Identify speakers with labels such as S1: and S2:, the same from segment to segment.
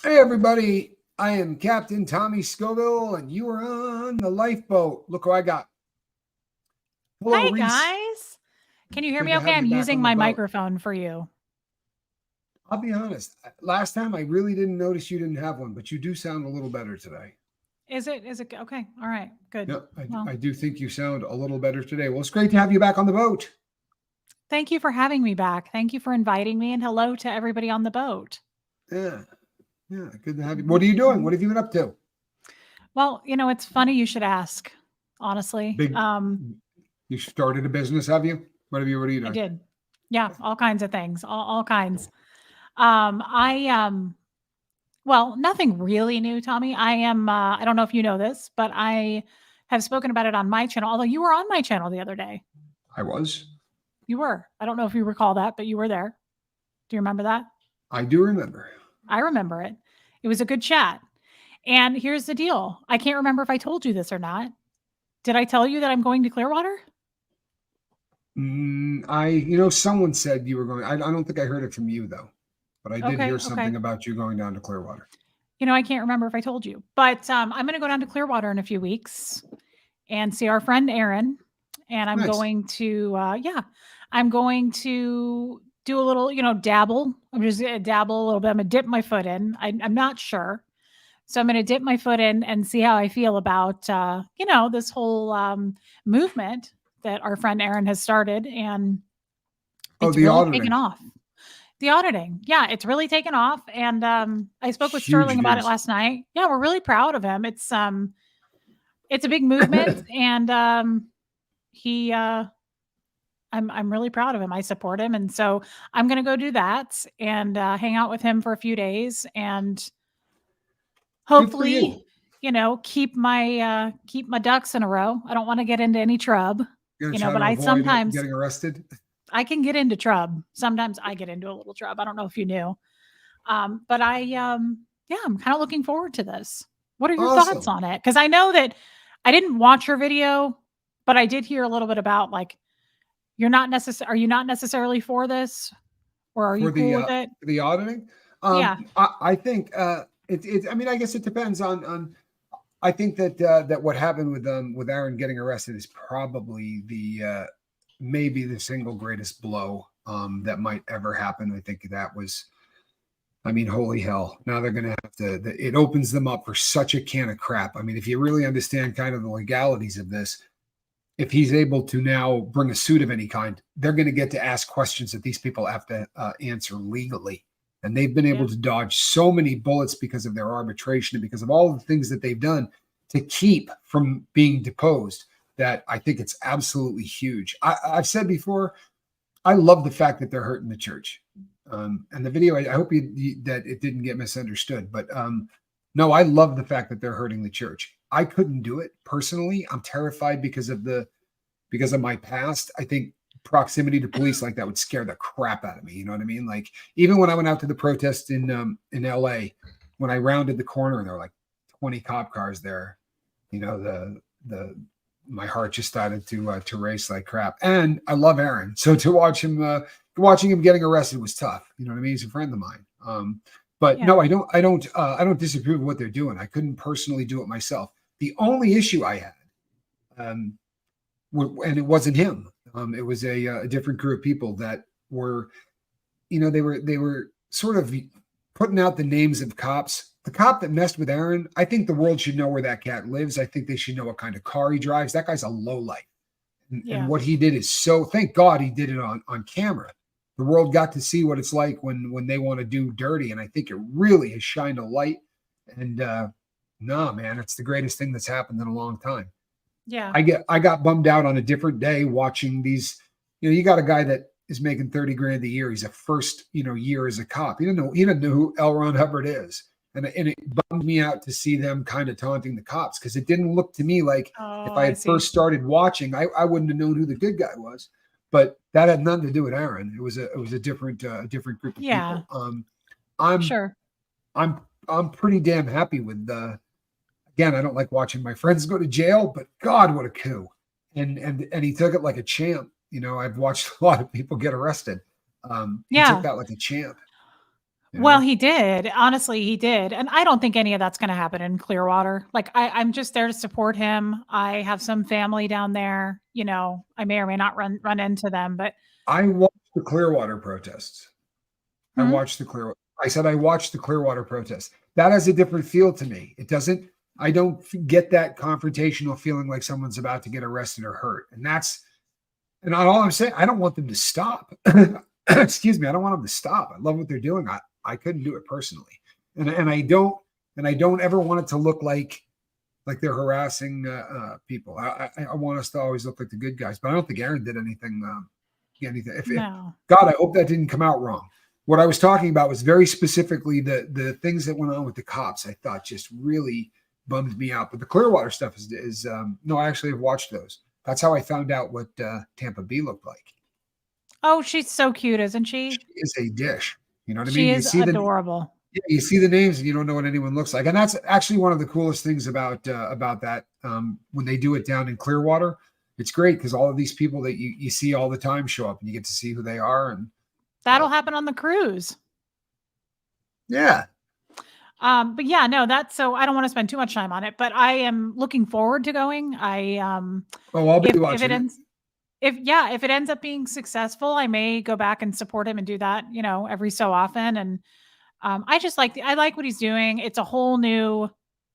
S1: Hey, everybody. I am Captain Tommy Scoville, and you are on the lifeboat. Look who I got. Hello,
S2: Hi,
S1: Reese.
S2: guys. Can you hear
S1: Good
S2: me
S1: to
S2: okay?
S1: have
S2: I'm
S1: you back
S2: using
S1: on the
S2: my
S1: boat.
S2: microphone for you.
S1: I'll be honest. Last time I really didn't notice you didn't have one, but you do sound a little better today.
S2: Is it okay? All right, good.
S1: No,
S2: Well,
S1: I do think you sound a little better today. Well, it's great to have you back on the boat.
S2: thank you for having me back. Thank you for inviting me, and hello to everybody on the boat.
S1: Yeah, yeah. Good to have you. What
S2: Mhm,
S1: are you doing?
S2: mhm.
S1: What have you been up to?
S2: Well, it's funny you should ask, honestly.
S1: Big. You started a business, have you? What are you
S2: I
S1: doing?
S2: did. Yeah, all kinds of things, all kinds. I well, nothing really new, Tommy. I don't know if you know this, but I have spoken about it on my channel, although you were on my channel the other day.
S1: I was.
S2: You were. I don't know if you recall that, but you were there. Do you remember that?
S1: I do remember.
S2: I remember it. It was a good chat. And here's the deal. I can't remember if I told you this or not. Did I tell you that I'm going to Clearwater?
S1: Someone said you were going. I don't think I heard it from you though, but I did hear
S2: Okay, okay.
S1: something about you going down to Clearwater.
S2: I can't remember if I told you, but I'm going to go down to Clearwater in a few weeks and see our friend Aaron. And I'm
S1: Nice.
S2: going to, yeah, I'm going to do a little, dabble. I'm just going to dabble a little bit. I'm going to dip my foot in. I'm not sure. So I'm going to dip my foot in and see how I feel about, this whole movement that our friend Aaron has started. And
S1: Oh,
S2: it's
S1: the
S2: really taken
S1: auditing,
S2: off. The auditing. Yeah, it's really taken off. And I spoke with
S1: huge
S2: Sterling about it
S1: views.
S2: last night. Yeah, we're really proud of him. It's a big movement. And he, I'm really proud of him. I support him. And so I'm going to go do that and hang out with him for a few days and
S1: Good for
S2: hopefully,
S1: you.
S2: keep my ducks in a row. I don't want to get into any trub,
S1: You're gonna try
S2: but
S1: to
S2: I
S1: avoid
S2: sometimes
S1: getting arrested.
S2: I can get into trub. Sometimes I get into a little trub. I don't know if you knew. But yeah, I'm kind of looking forward to this. What are your thoughts
S1: Awesome.
S2: on it? Cuz I know that I didn't watch your video, but I did hear a little bit about like are you not necessarily for this or are you
S1: For
S2: cool with it?
S1: the auditing.
S2: Yeah.
S1: I think it. I mean, I guess it depends on. I think that what happened with Aaron getting arrested is probably the maybe the single greatest blow that might ever happen. I think that was. I mean, holy hell! Now they're going to have to. It opens them up for such a can of crap. I mean, if you really understand kind of the legalities of this, if he's able to now bring a suit of any kind, they're going to get to ask questions that these people have to answer legally. And they've been able
S2: Yeah.
S1: to dodge so many bullets because of their arbitration and because of all the things that they've done to keep from being deposed. That I think it's absolutely huge. I've said before, I love the fact that they're hurting the church. And the video, I hope that it didn't get misunderstood, but no, I love the fact that they're hurting the church. I couldn't do it personally. I'm terrified because of my past. I think proximity to police like that would scare the crap out of me. You know what I mean? Like even when I went out to the protest in LA, when I rounded the corner and there were like 20 cop cars there, the my heart just started to race like crap. And I love Aaron, so to watch him watching him getting arrested was tough. You know what I mean? He's a friend of mine. But
S2: Yeah.
S1: no, I don't disapprove of what they're doing. I couldn't personally do it myself. The only issue I had, um, and it wasn't him. It was a different group of people that were, they were sort of putting out the names of cops. The cop that messed with Aaron, I think the world should know where that cat lives. I think they should know what kind of car he drives. That guy's a low life, and
S2: Yeah.
S1: what he did is so. Thank God he did it on camera. The world got to see what it's like when they want to do dirty, and I think it really has shined a light. And no, man, it's the greatest thing that's happened in a long time.
S2: Yeah.
S1: I got bummed out on a different day watching these. You got a guy that is making 30 grand a year. He's a first, year as a cop. He didn't know who L. Ron Hubbard is. And it bummed me out to see them kind of taunting the cops because it didn't look to me like if
S2: Oh,
S1: I
S2: I
S1: had
S2: see.
S1: first started watching, I wouldn't have known who the good guy was. But that had nothing to do with Aaron. It was a different group of
S2: Yeah.
S1: people. I'm
S2: Sure.
S1: I'm I'm pretty damn happy with again, I don't like watching my friends go to jail, but God, what a coup! And he took it like a champ. I've watched a lot of people get arrested. He took
S2: Yeah.
S1: that like a champ. you
S2: Well,
S1: know?
S2: he did. Honestly, he did. And I don't think any of that's going to happen in Clearwater. Like I'm just there to support him. I have some family down there. I may or may not run into them, but
S1: I watched the Clearwater protests. I
S2: hmm?
S1: watched the Clearwater. I said I watched the Clearwater protests. That has a different feel to me. It doesn't. I don't get that confrontational feeling like someone's about to get arrested or hurt. And all I'm saying, I don't want them to stop. Excuse me. I don't want them to stop. I love what they're doing. I couldn't do it personally, and I don't ever want it to look like they're harassing people. I want us to always look like the good guys, but I don't think Aaron did anything. Anything. If
S2: No.
S1: God, I hope that didn't come out wrong. What I was talking about was very specifically the things that went on with the cops. I thought just really bummed me out. But the Clearwater stuff is no, I actually have watched those. That's how I found out what Tampa B looked like.
S2: Oh, she's so cute, isn't she?
S1: She is a dish. You know what I
S2: She
S1: mean?
S2: is adorable.
S1: You see the names and you don't know what anyone looks like. And that's actually one of the coolest things about that. When they do it down in Clearwater, it's great because all of these people that you see all the time show up and you get to see who they are. And
S2: That'll happen on the cruise.
S1: yeah.
S2: But yeah, no, so I don't want to spend too much time on it, but I am looking forward to going.
S1: I'll be watching it.
S2: If it ends up being successful, I may go back and support him and do that, every so often. And I like what he's doing. It's a whole new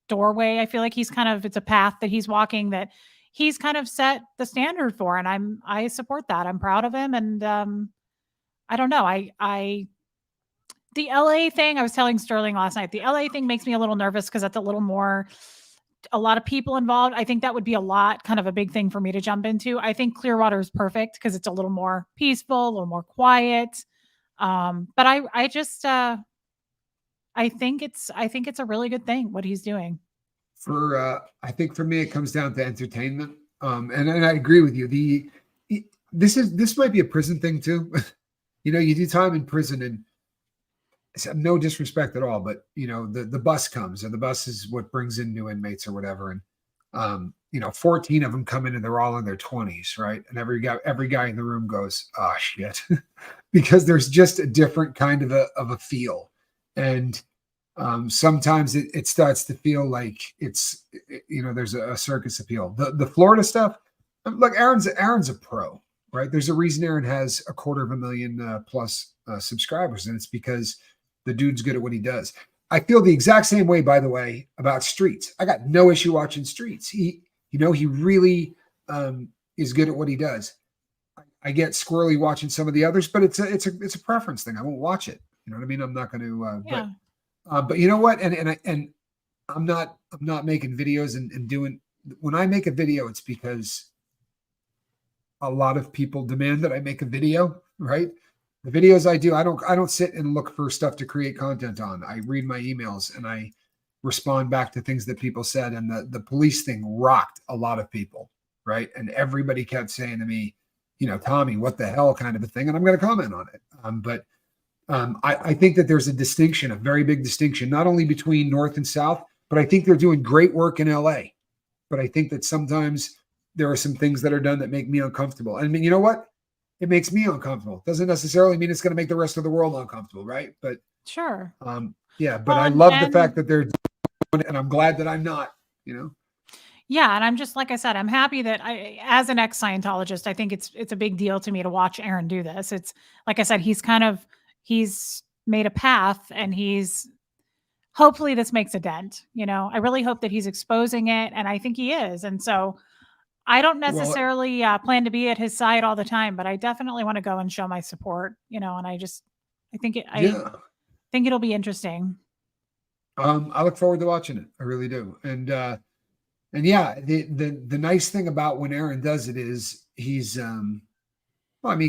S2: doorway. I feel like it's a path that he's walking that he's kind of set the standard for. And I support that. I'm proud of him. And, I don't know. The LA thing, I was telling Sterling last night, the LA thing makes me a little nervous because that's a lot of people involved. I think that would be kind of a big thing for me to jump into. I think Clearwater is perfect because it's a little more peaceful, a little more quiet. But I think it's a really good thing what he's doing.
S1: I think for me, it comes down to entertainment. And I agree with you. This might be a prison thing too. You do time in prison and no disrespect at all, but the bus comes and the bus is what brings in new inmates or whatever. And 14 of them come in and they're all in their 20s, right? And every guy in the room goes, "Oh shit," because there's just a different kind of a feel. And sometimes it starts to feel like there's a circus appeal. The Florida stuff, look, Aaron's a pro, right? There's a reason Aaron has 250,000 plus subscribers, and it's because the dude's good at what he does. I feel the exact same way, by the way, about Streets. I got no issue watching Streets. He really is good at what he does. I get squirrely watching some of the others, but it's a preference thing. I won't watch it. You know what I mean? I'm not going to.
S2: Yeah.
S1: But you know what? And I'm not making videos and doing. When I make a video, it's because a lot of people demand that I make a video, right? The videos I do, I don't sit and look for stuff to create content on. I read my emails and I respond back to things that people said. And the police thing rocked a lot of people, right? And everybody kept saying to me, Tommy, what the hell kind of a thing. And I'm going to comment on it. But I think that there's a distinction, a very big distinction, not only between North and South, but I think they're doing great work in LA. But I think that sometimes there are some things that are done that make me uncomfortable. I mean, you know what? It makes me uncomfortable. Doesn't necessarily mean it's going to make the rest of the world uncomfortable, right? But
S2: sure.
S1: Yeah, but I love the fact that they're doing it, and I'm glad that I'm not,
S2: Yeah, and I'm just, like I said, I'm happy that as an ex-Scientologist, I think it's a big deal to me to watch Aaron do this. It's like I said, he's made a path, and hopefully this makes a dent. I really hope that he's exposing it, and I think he is. And so I don't necessarily plan to be at his side all the time, but I definitely want to go and show my support. And I think it'll be interesting.
S1: I look forward to watching it. I really do. And yeah, the nice thing about when Aaron does it is he's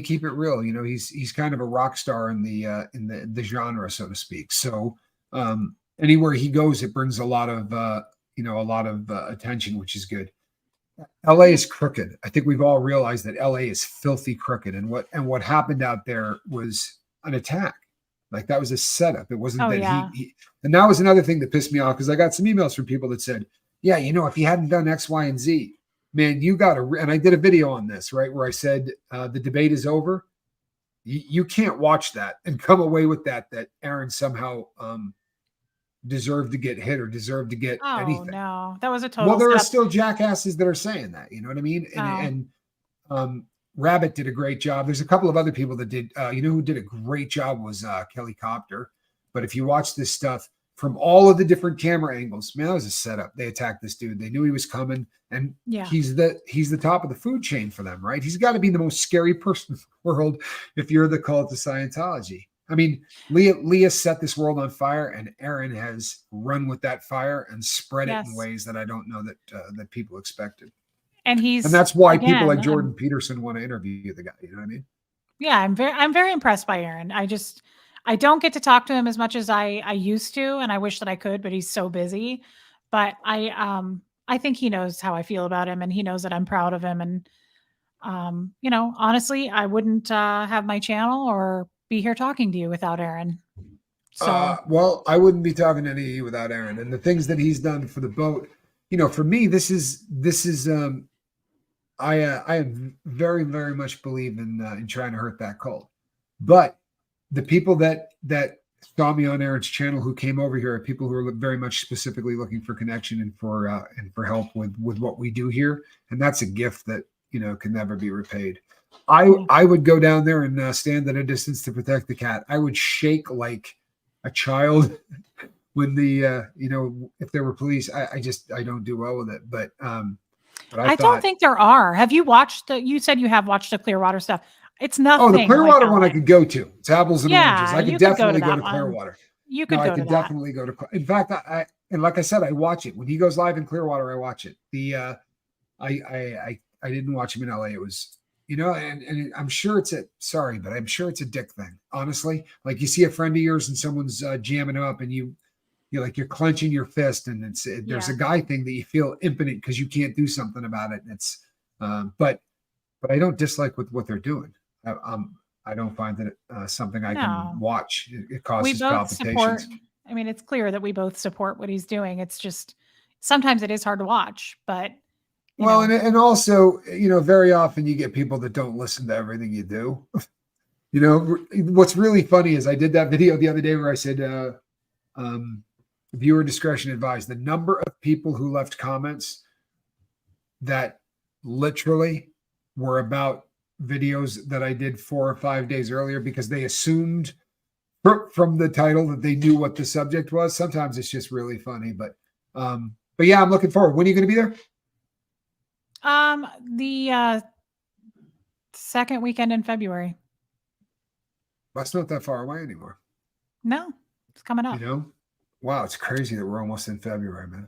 S1: keep it real. He's kind of a rock star in the genre, so to speak. So anywhere he goes, it brings a lot of attention, which is good. LA is crooked. I think we've all realized that LA is filthy crooked, and what happened out there was an attack. Like that was a setup. It wasn't he and that was another thing that pissed me off because I got some emails from people that said, yeah, if he hadn't done X, Y, and Z, man, you got to, and I did a video on this, right? Where I said, the debate is over. You can't watch that and come away with that Aaron somehow deserved to get hit or deserved to get
S2: Oh
S1: anything.
S2: no, that was a
S1: Well,
S2: total
S1: there are
S2: setup.
S1: still jackasses that are saying that, you know what I mean?
S2: Oh,
S1: And Rabbit did a great job. There's a couple of other people that did, who did a great job was Kelly Copter. But if you watch this stuff from all of the different camera angles, man, that was a setup. They attacked this dude. They knew he was coming, and
S2: yeah.
S1: he's the top of the food chain for them, right? He's got to be the most scary person in the world if you're the cult of Scientology. I mean, Leah set this world on fire, and Aaron has run with that fire and spread it in ways that I don't know that people expected.
S2: And
S1: that's why people like
S2: again,
S1: Jordan Peterson want to interview the guy. You know what I mean?
S2: Yeah, I'm very impressed by Aaron. I don't get to talk to him as much as I used to, and I wish that I could, but he's so busy. But I think he knows how I feel about him, and he knows that I'm proud of him. And honestly, I wouldn't have my channel or be here talking to you without Aaron. So
S1: well, I wouldn't be talking to any of you without Aaron, and the things that he's done for the boat. For me, this is I very, very much believe in trying to hurt that cult. But the people that saw me on Aaron's channel who came over here are people who are very much specifically looking for connection and for help with what we do here. And that's a gift that, can never be repaid. I would go down there and stand at a distance to protect the cat. I would shake like a child when if there were police. I don't do well with it, but I
S2: don't think there are. Have you watched you said you have watched the Clearwater stuff. It's nothing.
S1: Oh, the Clearwater one I could go to. It's apples and oranges. I could definitely go to
S2: Clearwater. You could go to that.
S1: I could definitely go to. In fact, and like I said, I watch it when he goes live in Clearwater. I watch it. I didn't watch him in LA. It was and I'm sure it's but I'm sure it's a dick thing. Honestly, like you see a friend of yours and someone's jamming him up, and you're clenching your fist, and there's a guy thing that you feel impotent because you can't do something about it. And it's but I don't dislike what they're doing. I don't find that something I can watch. It causes palpitations.
S2: I mean, it's clear that we both support what he's doing. It's just sometimes it is hard to watch, but
S1: and also, very often you get people that don't listen to everything you do. What's really funny is I did that video the other day where I said, viewer discretion advised. The number of people who left comments that literally were about videos that I did 4 or 5 days earlier because they assumed from the title that they knew what the subject was. Sometimes it's just really funny, but yeah, I'm looking forward. When are you going to be there?
S2: The second weekend in February.
S1: That's not that far away anymore.
S2: No, it's coming up.
S1: Wow, it's crazy that we're almost in February, man.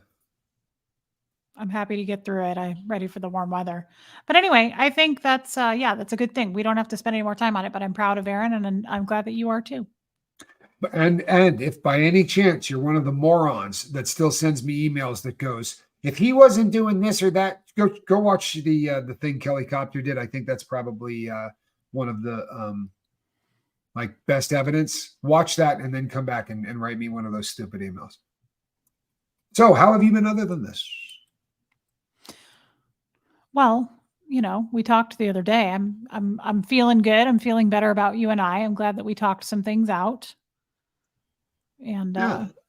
S2: I'm happy to get through it. I'm ready for the warm weather. But anyway, I think that's that's a good thing. We don't have to spend any more time on it, but I'm proud of Aaron, and I'm glad that you are too.
S1: And if by any chance you're one of the morons that still sends me emails that goes, if he wasn't doing this or that, go watch the thing Kelly Copter did. I think that's probably one of the best evidence. Watch that and then come back and write me one of those stupid emails. So how have you been other than this?
S2: Well, we talked the other day. I'm feeling good. I'm feeling better about you and I. I'm glad that we talked some things out. And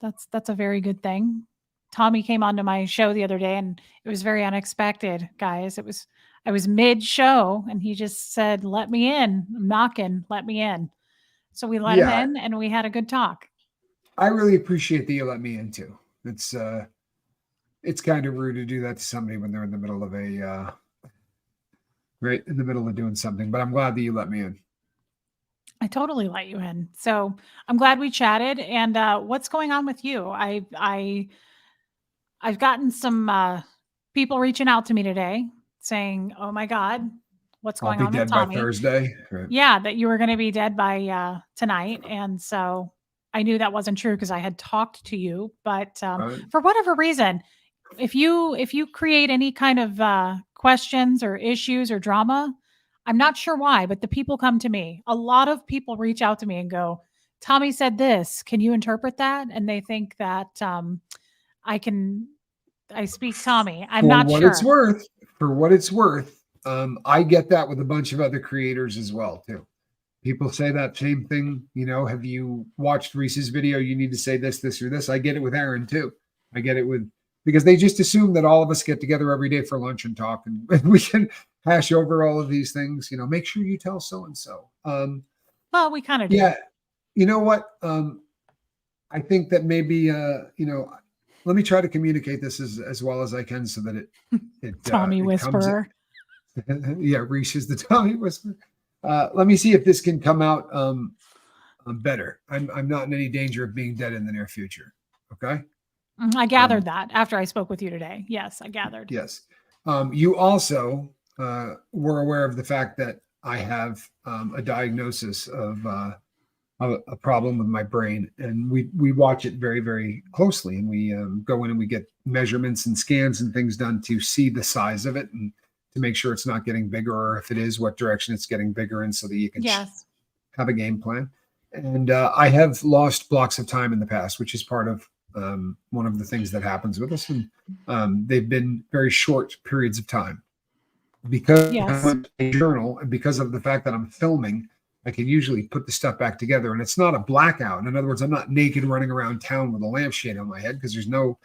S2: that's a very good thing. Tommy came onto my show the other day, and it was very unexpected, guys. I was mid-show, and he just said, "Let me in. I'm knocking. Let me in." So we let him in, and we had a good talk.
S1: I really appreciate that you let me in too. It's kind of rude to do that to somebody when they're in the middle of doing something, but I'm glad that you let me in.
S2: I totally let you in. So I'm glad we chatted. And what's going on with you? I've gotten some people reaching out to me today saying, "Oh my God, what's going on with Tommy?"
S1: I'll be dead by Thursday. Right.
S2: Yeah, that you were going to be dead by tonight. And so I knew that wasn't true because I had talked to you. But for whatever reason, if you create any kind of questions or issues or drama, I'm not sure why, but the people come to me. A lot of people reach out to me and go, "Tommy said this. Can you interpret that?" And they think that I speak Tommy. I'm not sure.
S1: For what it's worth, I get that with a bunch of other creators as well too. People say that same thing. Have you watched Reese's video? You need to say this, this, or this. I get it with Aaron too. I get it because they just assume that all of us get together every day for lunch and talk, and we can hash over all of these things. Make sure you tell so-and-so.
S2: Well, we kind of do.
S1: Yeah. You know what? I think that maybe, let me try to communicate this as well as I can so that it
S2: Tommy Whisperer.
S1: Yeah, Reese is the Tommy Whisperer. Let me see if this can come out better. I'm not in any danger of being dead in the near future. Okay.
S2: I gathered that after I spoke with you today. Yes, I gathered.
S1: Yes. You also were aware of the fact that I have a diagnosis of a problem with my brain, and we watch it very, very closely, and we go in and we get measurements and scans and things done to see the size of it and to make sure it's not getting bigger, or if it is, what direction it's getting bigger in, so that you can have a game plan. And I have lost blocks of time in the past, which is part of one of the things that happens with us, and they've been very short periods of time because I journal, and because of the fact that I'm filming. I can usually put the stuff back together, and it's not a blackout. In other words, I'm not naked running around town with a lampshade on my head because there's no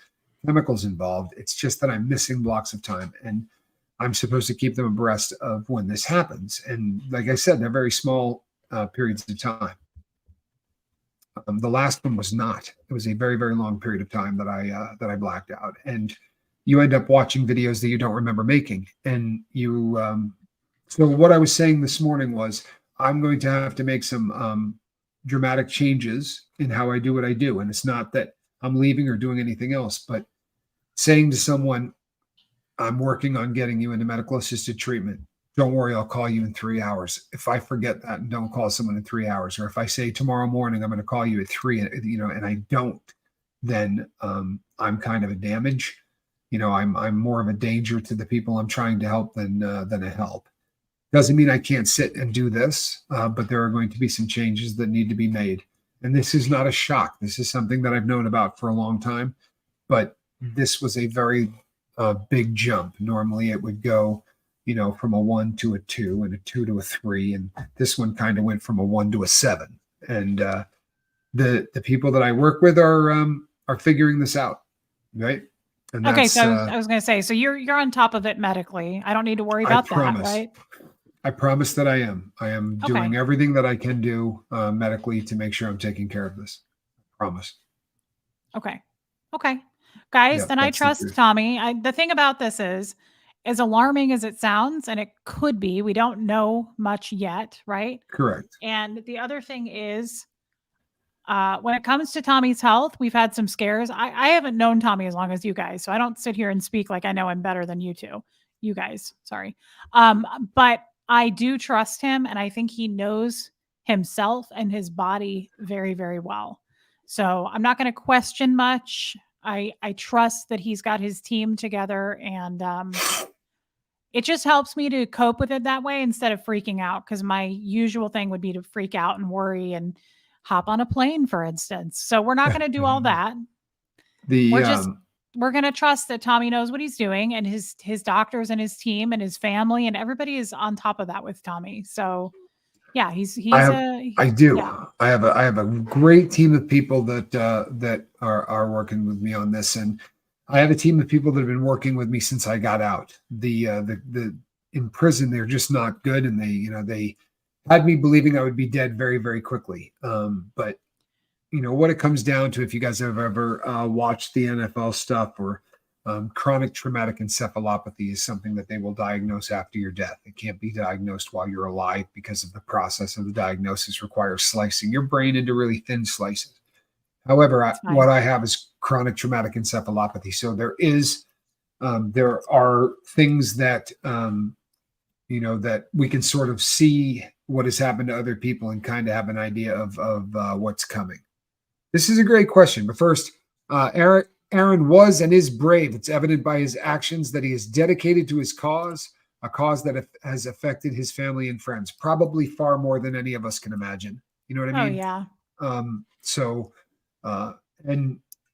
S1: chemicals involved. It's just that I'm missing blocks of time, and I'm supposed to keep them abreast of when this happens. And like I said, they're very small periods of time. The last one was not. It was a very, very long period of time that I blacked out, and you end up watching videos that you don't remember making. And so what I was saying this morning was, I'm going to have to make some dramatic changes in how I do what I do. And it's not that I'm leaving or doing anything else, but saying to someone, I'm working on getting you into medical assisted treatment. Don't worry, I'll call you in 3 hours. If I forget that and don't call someone in 3 hours, or if I say tomorrow morning, I'm going to call you at 3, and I don't, then I'm kind of a damage. I'm more of a danger to the people I'm trying to help than a help. Doesn't mean I can't sit and do this, but there are going to be some changes that need to be made. And this is not a shock. This is something that I've known about for a long time, but this was a very big jump. Normally it would go, from a 1 to a 2 and a 2 to a 3. And this one kind of went from a 1 to a 7. And the people that I work with are figuring this out. Right. And
S2: okay. So I was going to say, so you're on top of it medically. I don't need to worry about that, right?
S1: I promise that I am. I am doing everything that I can do medically to make sure I'm taking care of this. I promise.
S2: Okay. Guys, then I trust Tommy. The thing about this is, as alarming as it sounds, and it could be, we don't know much yet, right?
S1: Correct.
S2: And the other thing is, when it comes to Tommy's health, we've had some scares. I haven't known Tommy as long as you guys, so I don't sit here and speak like I know him better than you two. You guys, sorry. But I do trust him, and I think he knows himself and his body very, very well. So I'm not going to question much. I trust that he's got his team together, and it just helps me to cope with it that way instead of freaking out, because my usual thing would be to freak out and worry and hop on a plane, for instance. So we're not going to do all that. We're going to trust that Tommy knows what he's doing, and his doctors and his team and his family and everybody is on top of that with Tommy. So yeah, I
S1: have a great team of people that are working with me on this. And I have a team of people that have been working with me since I got out. The in prison, they're just not good. And they had me believing I would be dead very, very quickly. But what it comes down to, if you guys have ever watched the NFL stuff, or chronic traumatic encephalopathy is something that they will diagnose after your death. It can't be diagnosed while you're alive because of the process of the diagnosis requires slicing your brain into really thin slices. However, what I have is chronic traumatic encephalopathy. So there are things that, that we can sort of see what has happened to other people and kind of have an idea of what's coming. This is a great question. But first, Aaron was and is brave. It's evident by his actions that he is dedicated to his cause, a cause that has affected his family and friends, probably far more than any of us can imagine. You know what I mean?
S2: Oh,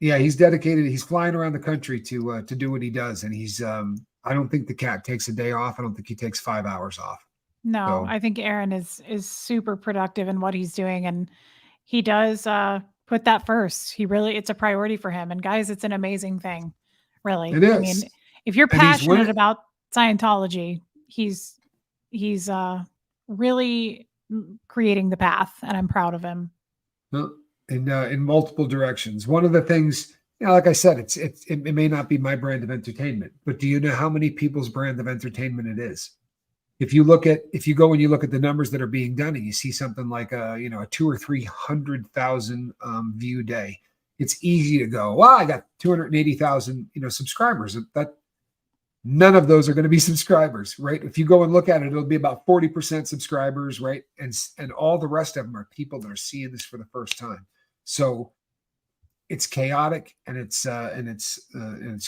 S1: yeah. He's dedicated. He's flying around the country to do what he does. And he's, I don't think the cat takes a day off. I don't think he takes 5 hours off.
S2: No,
S1: So
S2: I think Aaron is super productive in what he's doing, and he does put that first. He really, it's a priority for him. And guys, it's an amazing thing, really.
S1: it
S2: I mean,
S1: is.
S2: if you're
S1: And he's
S2: passionate
S1: winning.
S2: about Scientology, he's really creating the path, and I'm proud of him.
S1: No, in multiple directions. One of the things, like I said, it may not be my brand of entertainment, but do you know how many people's brand of entertainment it is? If you go and you look at the numbers that are being done, and you see something like a 200,000 or 300,000 view day, it's easy to go, wow, I got 280,000 subscribers. That none of those are going to be subscribers, right? If you go and look at it, it'll be about 40% subscribers, right? And all the rest of them are people that are seeing this for the first time. So it's chaotic and it's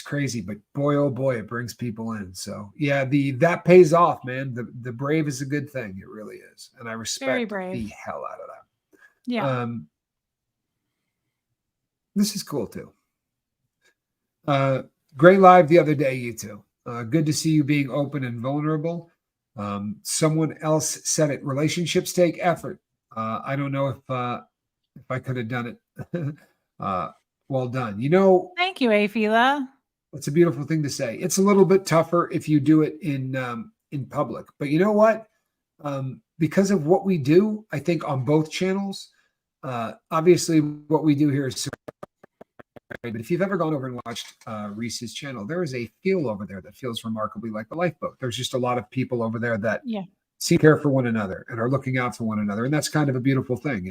S1: crazy, but boy, oh boy, it brings people in. So yeah, that pays off, man. The brave is a good thing. It really is. And I
S2: Very
S1: respect the
S2: brave.
S1: hell out of
S2: Yeah.
S1: that. This is cool too. Great live the other day, you two. Good to see you being open and vulnerable. Someone else said it. Relationships take effort. I don't know if I could have done it. Well done.
S2: Thank you, Afila.
S1: It's a beautiful thing to say. It's a little bit tougher if you do it in public. But you know what? Because of what we do, I think on both channels, obviously what we do here is. But if you've ever gone over and watched Reese's channel, there is a feel over there that feels remarkably like the Lifeboat. There's just a lot of people over there that seem to care for one another and are looking out for one another. And that's kind of a beautiful thing,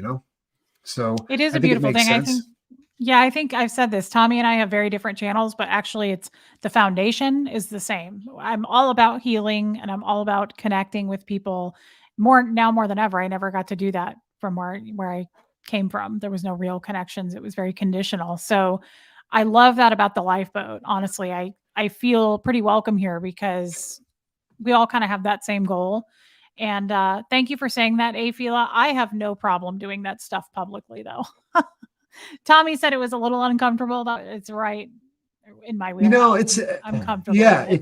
S1: So
S2: it is
S1: I
S2: a
S1: think it
S2: beautiful
S1: makes
S2: thing.
S1: sense.
S2: I think I've said this. Tommy and I have very different channels, but actually it's the foundation is the same. I'm all about healing and I'm all about connecting with people more than ever. I never got to do that from where I came from. There was no real connections. It was very conditional. So I love that about the Lifeboat. Honestly, I feel pretty welcome here because we all kind of have that same goal. And thank you for saying that, Afila. I have no problem doing that stuff publicly, though. Tommy said it was a little uncomfortable. It's right in my wheelhouse. I'm comfortable.
S1: Yeah,
S2: with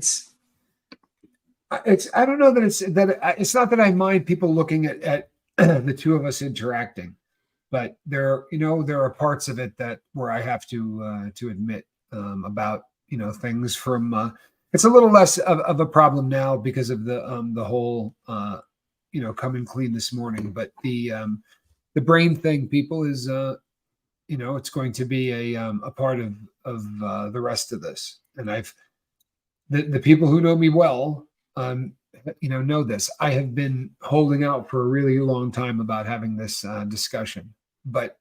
S1: it's. I don't know that it's not that I mind people looking at the two of us interacting, but there are parts of it where I have to admit about things from. It's a little less of a problem now because of the whole coming clean this morning, but the brain thing, people is it's going to be a part of the rest of this. And the people who know me well, know this. I have been holding out for a really long time about having this discussion, but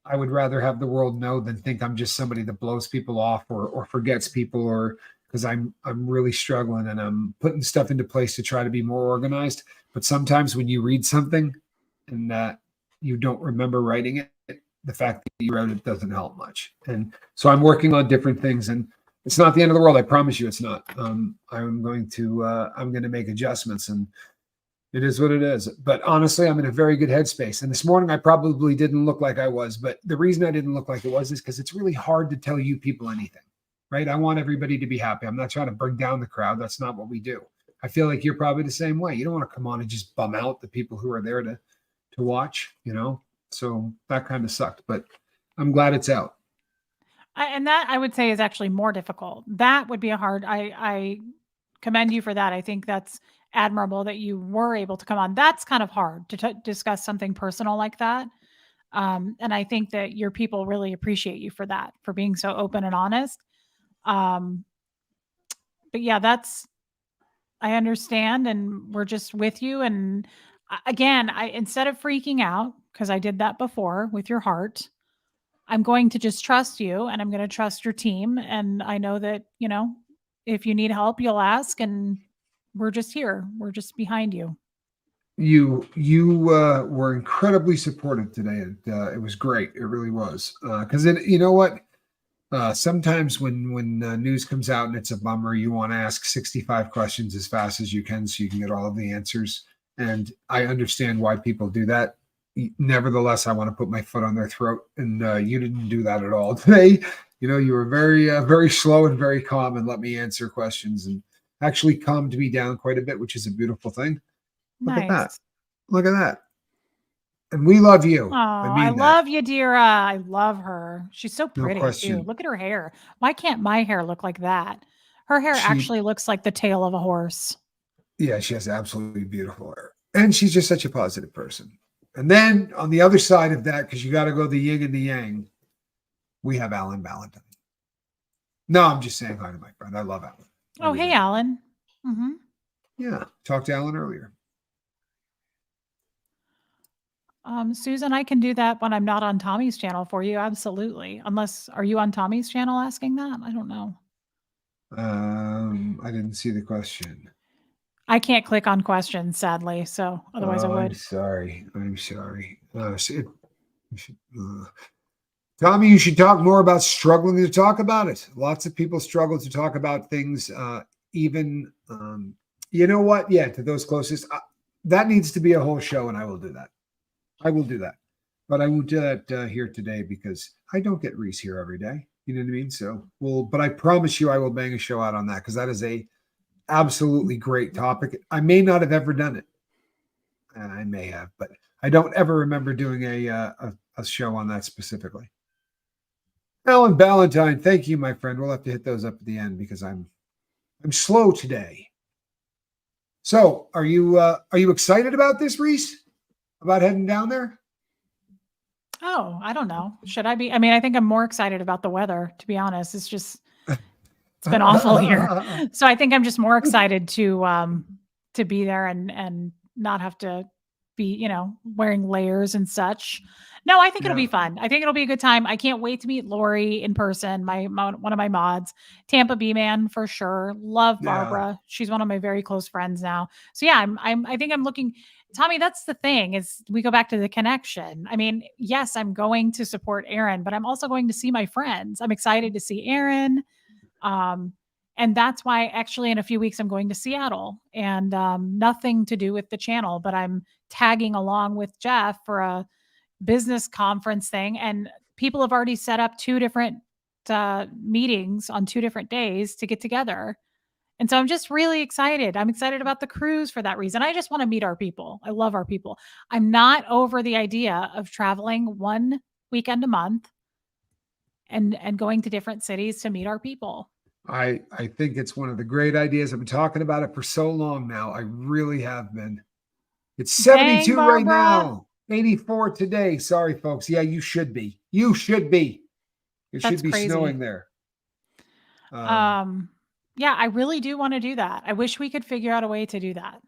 S1: I would rather have the world know than think I'm just somebody that blows people off or forgets people, or because I'm really struggling and I'm putting stuff into place to try to be more organized. But sometimes when you read something and you don't remember writing it, the fact that you wrote it doesn't help much. And so I'm working on different things, and it's not the end of the world. I promise you it's not. I'm going to make adjustments, and it is what it is. But honestly, I'm in a very good headspace. And this morning I probably didn't look like I was, but the reason I didn't look like it was is because it's really hard to tell you people anything, right? I want everybody to be happy. I'm not trying to bring down the crowd. That's not what we do. I feel like you're probably the same way. You don't want to come on and just bum out the people who are there to watch, So that kind of sucked, but I'm glad it's out.
S2: and that I would say is actually more difficult. That would be I commend you for that. I think that's admirable that you were able to come on. That's kind of hard to discuss something personal like that. And I think that your people really appreciate you for that, for being so open and honest. But yeah, I understand, and we're just with you. And again, instead of freaking out, because I did that before with your heart, I'm going to just trust you, and I'm going to trust your team. And I know that, if you need help, you'll ask, and we're just here. We're just behind you.
S1: You were incredibly supportive today. It was great. It really was. Because you know what? Sometimes when news comes out and it's a bummer, you want to ask 65 questions as fast as you can so you can get all of the answers. And I understand why people do that. Nevertheless, I want to put my foot on their throat, and you didn't do that at all today. You were very, very slow and very calm and let me answer questions, and actually calmed me down quite a bit, which is a beautiful thing. Look at that.
S2: Nice.
S1: Look at that. And we love you.
S2: Oh,
S1: I
S2: I
S1: mean that.
S2: love Yadira. I love her. She's so
S1: No
S2: pretty too.
S1: question.
S2: Look at her hair. Why can't my hair look like that? Her hair
S1: She,
S2: actually looks like the tail of a horse.
S1: yeah, she has absolutely beautiful hair. And she's just such a positive person. And then on the other side of that, because you got to go the yin and the yang, we have Alan Valentine. No, I'm just saying hi to my friend. I love Alan.
S2: Oh, hey, Alan. Mm-hmm.
S1: Yeah, talked to Alan earlier.
S2: Susan, I can do that when I'm not on Tommy's channel for you. Absolutely. Unless, are you on Tommy's channel asking that? I don't know.
S1: I didn't see the question.
S2: I can't click on questions, sadly. So otherwise I would.
S1: I'm sorry. Tommy, you should talk more about struggling to talk about it. Lots of people struggle to talk about things. You know what? Yeah, to those closest, that needs to be a whole show, and I will do that. I will do that, but I won't do that here today because I don't get Reese here every day. You know what I mean? So but I promise you, I will bang a show out on that because that is a absolutely great topic. I may not have ever done it. I may have, but I don't ever remember doing a show on that specifically. Alan Valentine, thank you, my friend. We'll have to hit those up at the end because I'm slow today. So, are you excited about this, Reese? About heading down there?
S2: Oh, I don't know. Should I be? I mean, I think I'm more excited about the weather, to be honest. It's been awful here. So I think I'm just more excited to be there and not have to be, wearing layers and such. No, I think it'll be fun. I think it'll be a good time. I can't wait to meet Lori in person, one of my mods, Tampa B man for sure. Love Barbara. She's one of my very close friends now. So yeah, I think I'm looking. Tommy, that's the thing is we go back to the connection. I mean, yes, I'm going to support Aaron, but I'm also going to see my friends. I'm excited to see Aaron. And that's why actually in a few weeks I'm going to Seattle and nothing to do with the channel, but I'm tagging along with Jeff for a business conference thing. And people have already set up 2 different meetings on 2 different days to get together. And so I'm just really excited. I'm excited about the cruise for that reason. I just want to meet our people. I love our people. I'm not over the idea of traveling 1 weekend a month and going to different cities to meet our people.
S1: I think it's one of the great ideas. I've been talking about it for so long now. I really have been. It's 72 right now. 84 today. Sorry, folks. Yeah, you should be. You should be. It should be crazy. Snowing there.
S2: Yeah, I really do want to do that. I wish we could figure out a way to do that.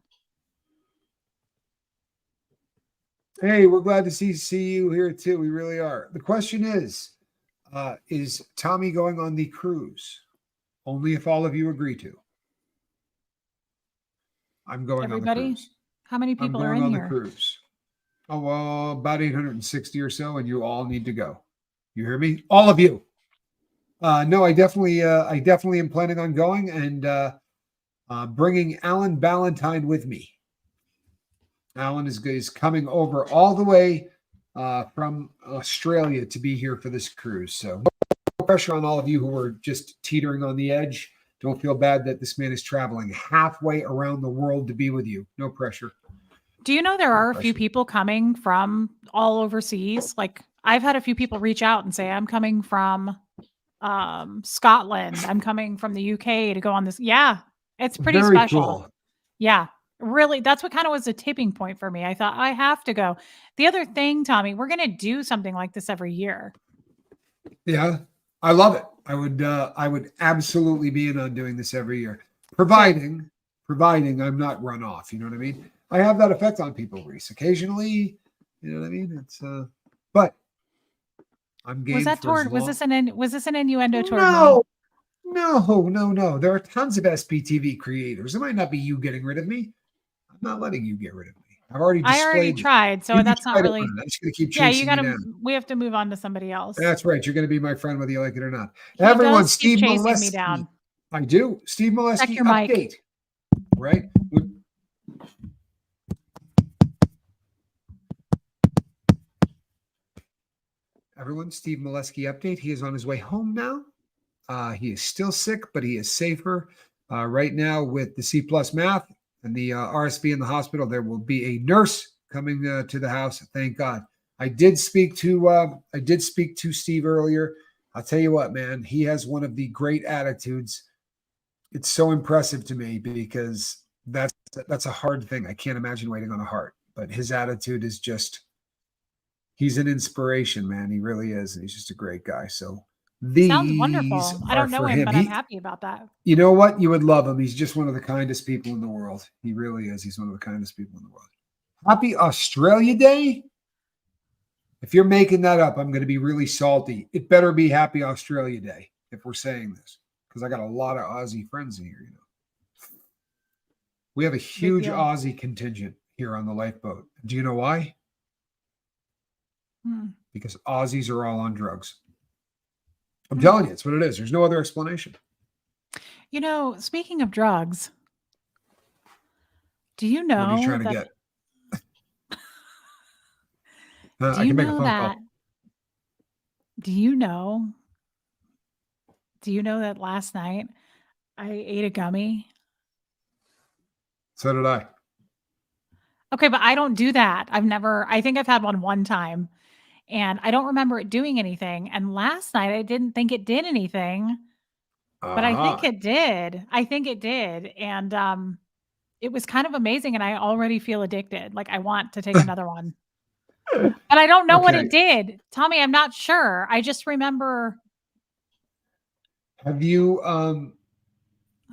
S1: Hey, we're glad to see you here too. We really are. The question is Tommy going on the cruise? Only if all of you agree to. I'm going on the cruise.
S2: How many people are in here? I'm going
S1: on the cruise. Oh, well, about 860 or so, and you all need to go. You hear me? All of you. No, I definitely am planning on going and bringing Alan Valentine with me. Alan is coming over all the way from Australia to be here for this cruise. So no pressure on all of you who are just teetering on the edge. Don't feel bad that this man is traveling halfway around the world to be with you. No pressure.
S2: Do you know there are a few people coming from all overseas? Like I've had a few people reach out and say, I'm coming from Scotland. I'm coming from the UK to go on this. Yeah, it's pretty very special. Cool. Yeah, really. That's what kind of was a tipping point for me. I thought I have to go. The other thing, Tommy, we're going to do something like this every year.
S1: Yeah, I love it. I would absolutely be in on doing this every year, providing I'm not run off. You know what I mean? I have that effect on people, Reese. Occasionally, you know what I mean? It's but I'm game.
S2: Was this an innuendo toward
S1: me? No. There are tons of SPTV creators. It might not be you getting rid of me. I'm not letting you get rid of me. I already
S2: tried, so that's not really.
S1: I'm just going to keep chasing you down.
S2: We have to move on to somebody else.
S1: That's right. You're going to be my friend whether you like it or not. Everyone, Steve Molesky. Me down. I do. Steve Molesky update. Mic. Right? Everyone, Steve Molesky update. He is on his way home now. He is still sick, but he is safer right now with the C+ math. and the RSV in the hospital, there will be a nurse coming to the house. Thank God. I did speak to Steve earlier. I'll tell you what, man, he has one of the great attitudes. It's so impressive to me because that's a hard thing. I can't imagine waiting on a heart, but his attitude is just, he's an inspiration, man. He really is. He's just a great guy. So
S2: Sounds
S1: these
S2: wonderful. I
S1: are
S2: don't know
S1: for
S2: him,
S1: him.
S2: but I'm happy about that.
S1: You know what? You would love him. He's just one of the kindest people in the world. He really is. He's one of the kindest people in the world. Happy Australia Day. If you're making that up, I'm going to be really salty. It better be Happy Australia Day if we're saying this, because I got a lot of Aussie friends in here. You know, we have a huge Aussie contingent here on the Lifeboat. Do you know why? Because Aussies are all on drugs. I'm telling you, it's what it is. There's no other explanation.
S2: You know, speaking of drugs, do you know?
S1: What are you trying to get?
S2: I can make a phone call. Do you know that last night I ate a gummy?
S1: So did I.
S2: Okay, but I don't do that. I think I've had one time, and I don't remember it doing anything. And last night I didn't think it did anything, but I think it did. And it was kind of amazing, and I already feel addicted. Like I want to take another one. But I don't know what it did. Tommy, I'm not sure. I just remember.
S1: Have you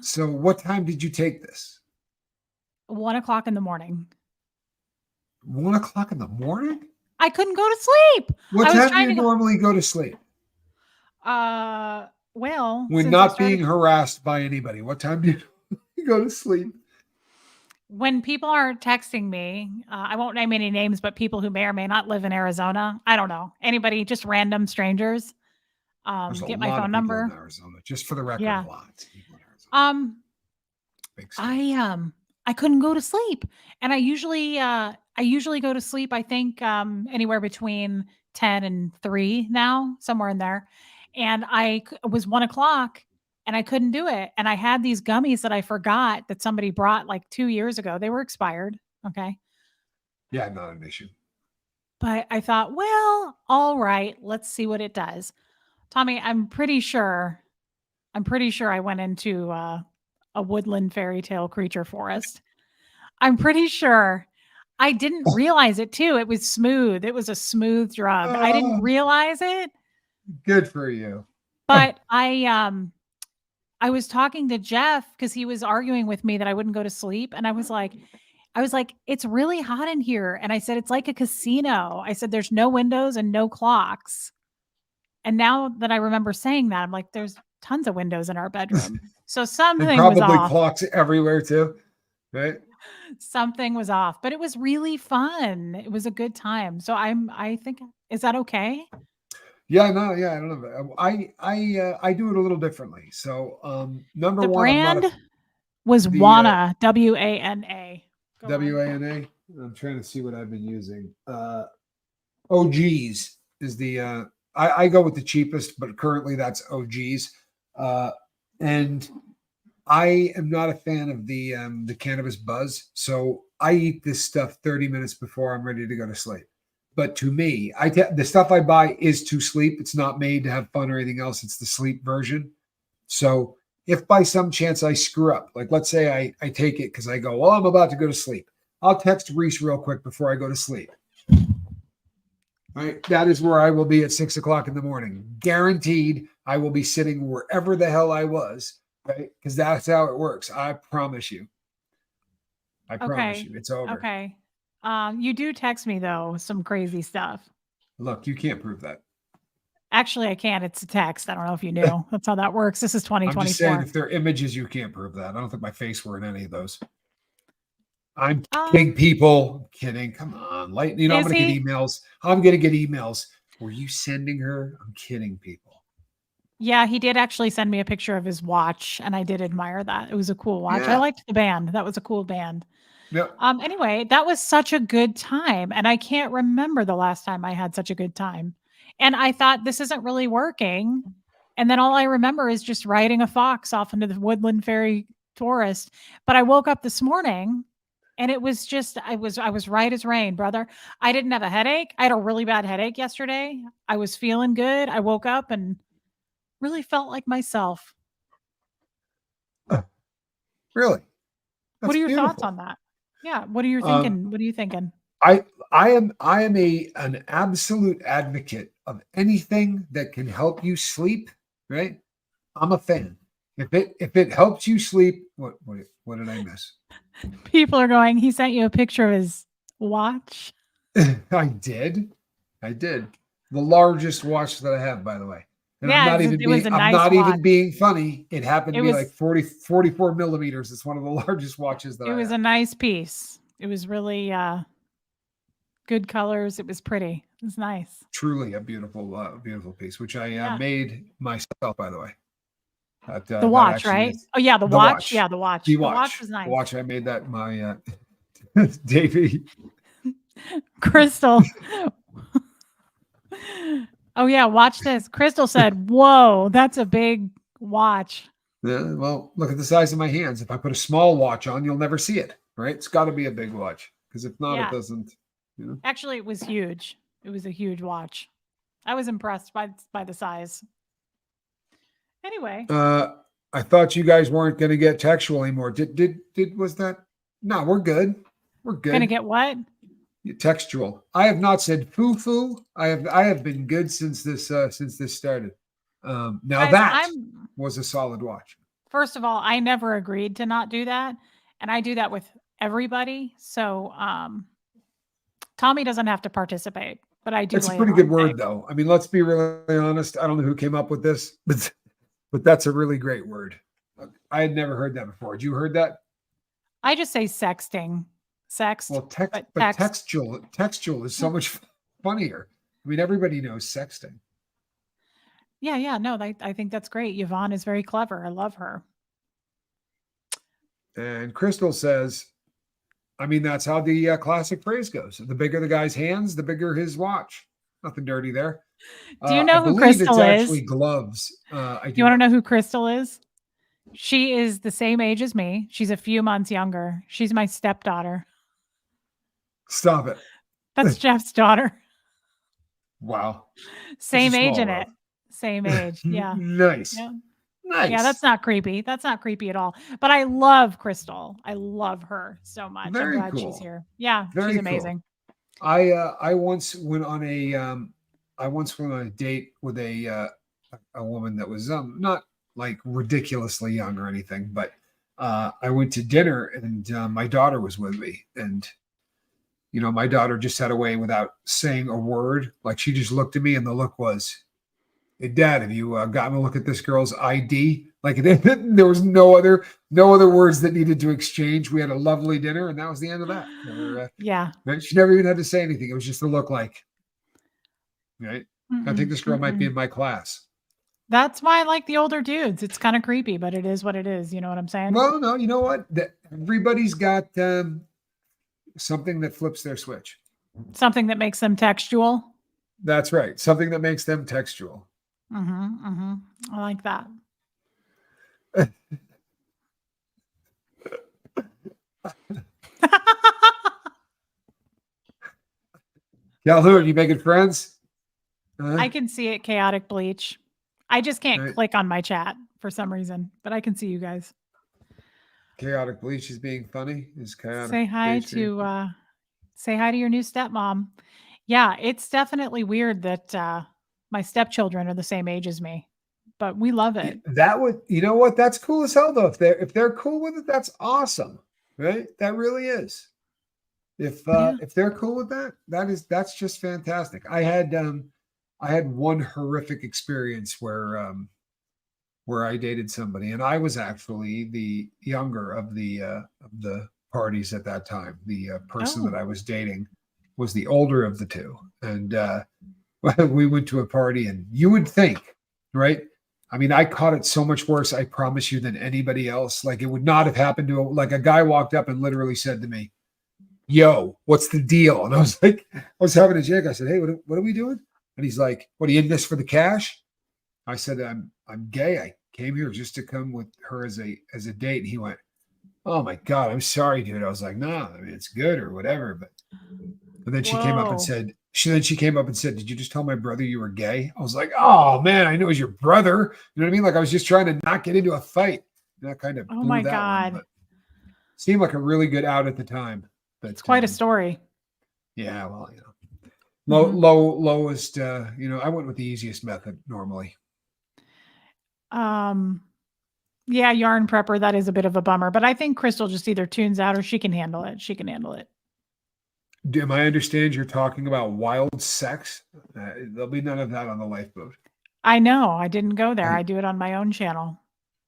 S1: so what time did you take this?
S2: 1:00 in the morning.
S1: 1:00 in the morning?
S2: I couldn't go to sleep.
S1: What time do you normally go to sleep?
S2: Well,
S1: when not being harassed by anybody, what time do you go to sleep?
S2: When people are texting me, I won't name any names, but people who may or may not live in Arizona. I don't know. Anybody, just random strangers. Get my phone number.
S1: In Arizona, just for the record,
S2: yeah.
S1: A lot of people in Arizona.
S2: I couldn't go to sleep, and I usually go to sleep. I think anywhere between 10 and 3 now, somewhere in there. And it was 1:00. And I couldn't do it. And I had these gummies that I forgot that somebody brought like 2 years ago. They were expired. Okay.
S1: Yeah, not an issue.
S2: But I thought, well, all right, let's see what it does. Tommy, I'm pretty sure I went into a woodland fairy tale creature forest. I'm pretty sure I didn't realize it too. It was smooth. It was a smooth drug. I didn't realize it.
S1: Good for you.
S2: But I was talking to Jeff because he was arguing with me that I wouldn't go to sleep. And I was like, it's really hot in here. And I said, it's like a casino. I said, there's no windows and no clocks. And now that I remember saying that, I'm like, there's tons of windows in our bedroom. So something was off.
S1: Probably clocks everywhere too, right?
S2: Something was off, but it was really fun. It was a good time. So I think, is that okay?
S1: Yeah, no, yeah, I don't know. I do it a little differently. So, number
S2: the
S1: one,
S2: brand was Wana, WANA.
S1: WANA. I'm trying to see what I've been using. OGs is the I go with the cheapest, but currently that's OGs. And I am not a fan of the cannabis buzz, so I eat this stuff 30 minutes before I'm ready to go to sleep. But to me, the stuff I buy is to sleep. It's not made to have fun or anything else. It's the sleep version. So if by some chance I screw up, like let's say I take it because I go, well, I'm about to go to sleep. I'll text Reese real quick before I go to sleep. Right? That is where I will be at 6:00 in the morning. Guaranteed I will be sitting wherever the hell I was, right? Because that's how it works. I promise you. I promise you. It's over.
S2: Okay. You do text me though, some crazy stuff.
S1: Look, you can't prove that.
S2: Actually, I can't. It's a text. I don't know if you knew. That's how that works. This is 2024.
S1: I'm just saying, if they're images, you can't prove that. I don't think my face were in any of those. I'm kidding, people. Kidding. Come on. I'm going to get emails. I'm going to get emails. Were you sending her? I'm kidding, people.
S2: Yeah, he did actually send me a picture of his watch, and I did admire that. It was a cool watch. Yeah. I liked the band. That was a cool band.
S1: Yep.
S2: Anyway, that was such a good time, and I can't remember the last time I had such a good time. And I thought, this isn't really working. And then all I remember is just riding a fox off into the woodland fairy tourist. But I woke up this morning and it was just I was right as rain, brother. I didn't have a headache. I had a really bad headache yesterday. I was feeling good. I woke up and really felt like myself.
S1: Really?
S2: What
S1: That's
S2: are your thoughts
S1: beautiful.
S2: on that? Yeah, what are you
S1: Um,
S2: thinking? What are you thinking?
S1: I am an absolute advocate of anything that can help you sleep, right? I'm a fan. If it helps you sleep, what did I miss?
S2: People are going, he sent you a picture of his watch.
S1: I did. I did. The largest watch that I have, by the way. And
S2: Yeah, it was a
S1: I'm
S2: nice
S1: not
S2: watch.
S1: even being funny. It happened to
S2: It
S1: be like
S2: was
S1: 44 millimeters. It's one of the largest watches that
S2: it
S1: I
S2: was
S1: have.
S2: a nice piece. It was really good colors. It was pretty. It was nice.
S1: Truly a beautiful piece, which I
S2: Yeah.
S1: made myself, by the way.
S2: The
S1: That
S2: watch,
S1: actually
S2: right?
S1: is
S2: Oh yeah, the
S1: the
S2: watch.
S1: watch.
S2: Yeah, the watch.
S1: The
S2: The watch
S1: watch.
S2: was
S1: The
S2: nice.
S1: watch. I made that my Davey.
S2: Crystal. Oh yeah, watch this. Crystal said, "Whoa, that's a big watch."
S1: Yeah, well, look at the size of my hands. If I put a small watch on, you'll never see it, right? It's got to be a big watch because if not, it
S2: Yeah.
S1: doesn't. You know.
S2: Actually, it was huge. It was a huge watch. I was impressed by the size. Anyway,
S1: I thought you guys weren't going to get textual anymore. Did was that? No, we're good. We're
S2: gonna
S1: good.
S2: get what?
S1: Textual. I have not said foo foo. I have been good since this started. Now
S2: Guys,
S1: that
S2: I'm
S1: was a solid watch.
S2: first of all, I never agreed to not do that, and I do that with everybody. So, Tommy doesn't have to participate, but I do
S1: It's a
S2: lay it
S1: pretty good
S2: on thick.
S1: word, though. I mean, let's be really honest. I don't know who came up with this, but that's a really great word. I had never heard that before. Had you heard that?
S2: I just say sexting, sext,
S1: Well,
S2: but
S1: but
S2: text.
S1: textual is
S2: Yeah,
S1: so much funnier. I mean, everybody knows sexting.
S2: yeah, yeah. No, I think that's great. Yvonne is very clever. I love her.
S1: And Crystal says, I mean, that's how the classic phrase goes. The bigger the guy's hands, the bigger his watch. Nothing dirty there.
S2: Do you
S1: I
S2: know who
S1: believe it's
S2: Crystal
S1: actually
S2: is?
S1: gloves. I
S2: You
S1: do
S2: want to
S1: not.
S2: know who Crystal is? She is the same age as me. She's a few months younger. She's my stepdaughter.
S1: Stop it.
S2: That's Jeff's daughter.
S1: Wow. It's a
S2: Same age
S1: small
S2: in it.
S1: world.
S2: Same age. Yeah.
S1: Nice.
S2: Yeah. Yeah,
S1: Nice.
S2: that's not creepy. That's not creepy at all. But I love Crystal. I love her so much. I'm
S1: Very
S2: glad she's
S1: cool.
S2: here. Yeah, she's
S1: Very cool.
S2: amazing.
S1: I once went on a date with a woman that was not like ridiculously young or anything, but I went to dinner and my daughter was with me, and my daughter just had a way without saying a word, like she just looked at me, and the look was, "Hey, Dad, have you gotten a look at this girl's ID?" Like there was no other words that needed to exchange. We had a lovely dinner, and that was the end of that.
S2: Yeah.
S1: She never even had to say anything. It was just a look like, right? I think
S2: Mm-mm,
S1: this girl might be
S2: mm-mm.
S1: in my class.
S2: That's why I like the older dudes. It's kind of creepy, but it is what it is. You know what I'm saying?
S1: Well, no, you know what? Everybody's got something that flips their switch.
S2: Something that makes them textual.
S1: That's right. Something that makes them textual.
S2: Mm-hmm, mm-hmm. I like that.
S1: Calhoun, you making friends?
S2: I can see it, chaotic bleach. I just can't
S1: Right.
S2: click on my chat for some reason, but I can see you guys.
S1: Chaotic bleach is being funny. Is chaotic
S2: Say hi
S1: bleach being
S2: to
S1: funny?
S2: say hi to your new stepmom. Yeah, it's definitely weird that my stepchildren are the same age as me, but we love
S1: Yeah,
S2: it.
S1: that would, you know what? That's cool as hell, though. If they're cool with it, that's awesome, right? That really is.
S2: Yeah.
S1: If they're cool with that, that's just fantastic. I had one horrific experience where I dated somebody, and I was actually the younger of the parties at that time. The person that
S2: Oh.
S1: I was dating was the older of the two, and we went to a party, and you would think, right? I mean, I caught it so much worse, I promise you, than anybody else. Like, it would not have happened to like a guy walked up and literally said to me, "Yo, what's the deal?" And I was like, I was having a jig. I said, "Hey, what are we doing?" And he's like, "What, are you in this for the cash?" I said, I'm gay. came here just to come with her as a date. And he went, "Oh my God, I'm sorry, dude." I was like, "No, I mean, it's good or whatever." But then she came up and
S2: Whoa.
S1: said, "Did you just tell my brother you were gay?" I was like, "Oh man, I know it was your brother." You know what I mean? Like I was just trying to not get into a fight. And that kind of
S2: Oh
S1: blew
S2: my
S1: that one,
S2: God.
S1: but seemed like a really good out at the time. But
S2: It's quite a story.
S1: yeah, well, you know,
S2: Mhm.
S1: lowest. You know, I went with the easiest method normally.
S2: Yeah, yarn prepper, that is a bit of a bummer, but I think Crystal just either tunes out or she can handle it. She can handle it.
S1: Am I understand you're talking about wild sex? There'll be none of that on the lifeboat.
S2: I know. I didn't go there.
S1: I,
S2: I do it on my own channel.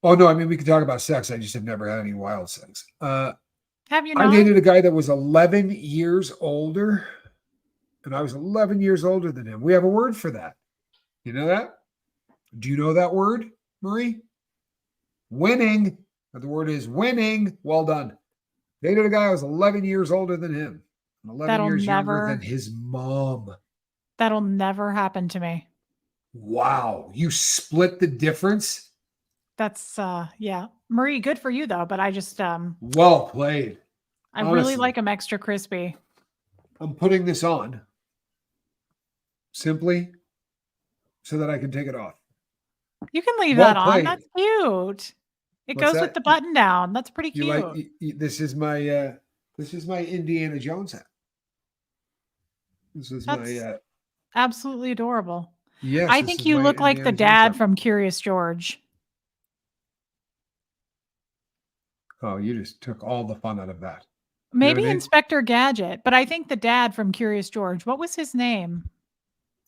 S1: oh no, I mean we could talk about sex. I just have never had any wild sex.
S2: Have you
S1: I
S2: not?
S1: dated a guy that was 11 years older, and I was 11 years older than him. We have a word for that. You know that? Do you know that word, Marie? Winning. The word is winning. Well done. Dated a guy who was 11 years older than him, and 11
S2: That'll
S1: years younger than
S2: never
S1: his mom.
S2: that'll never happen to me.
S1: Wow. You split the difference?
S2: That's yeah. Marie, good for you though, but I just
S1: Well played.
S2: I really
S1: Honestly,
S2: like them extra crispy.
S1: I'm putting this on simply so that I can take it off.
S2: You can leave
S1: Well
S2: that on.
S1: played.
S2: That's cute. It
S1: What's
S2: goes with
S1: that?
S2: the button down. That's pretty
S1: You
S2: cute.
S1: like this is my Indiana Jones hat. This is
S2: That's
S1: my
S2: absolutely adorable.
S1: yes,
S2: I
S1: this
S2: think
S1: is
S2: you
S1: my
S2: look like the
S1: Indiana Jones
S2: dad
S1: hat.
S2: from Curious George.
S1: Oh, you just took all the fun out of that. You know what
S2: Maybe
S1: I mean?
S2: Inspector Gadget, but I think the dad from Curious George. What was his name?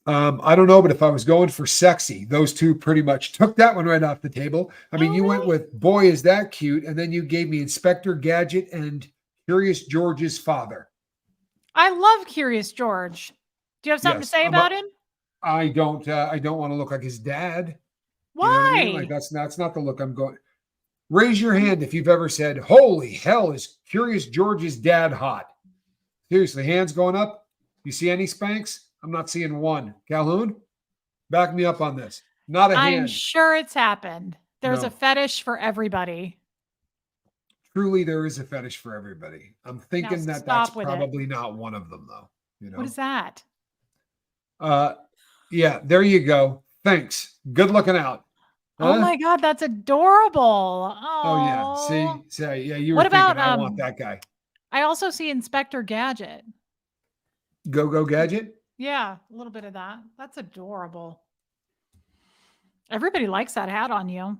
S1: I don't know, but if I was going for sexy, those two pretty much took that one right off the table. I mean,
S2: Oh,
S1: you went
S2: really?
S1: with boy, is that cute, and then you gave me Inspector Gadget and Curious George's father.
S2: I love Curious George. Do you have something to
S1: Yes,
S2: say about him?
S1: I don't want to look like his dad. You know what I mean? Like
S2: Why?
S1: that's not the look I'm going. Raise your hand if you've ever said, "Holy hell, is Curious George's dad hot?" Seriously, hands going up. You see any Spanx? I'm not seeing one. Calhoun, back me up on this. Not a
S2: I'm
S1: hand.
S2: sure it's happened. There's a
S1: No.
S2: fetish for everybody.
S1: Truly, there is a fetish for everybody. I'm
S2: Now
S1: thinking that that's
S2: stop with it.
S1: probably not one of them, though. You
S2: What
S1: know.
S2: is that?
S1: Uh, yeah. There you go. Thanks. Good looking out.
S2: Oh
S1: Huh?
S2: my God, that's adorable.
S1: Oh yeah.
S2: Oh.
S1: See. Yeah. You were
S2: What about
S1: thinking I want that guy.
S2: I also see Inspector Gadget.
S1: Go gadget.
S2: Yeah, a little bit of that. That's adorable. Everybody likes that hat on you.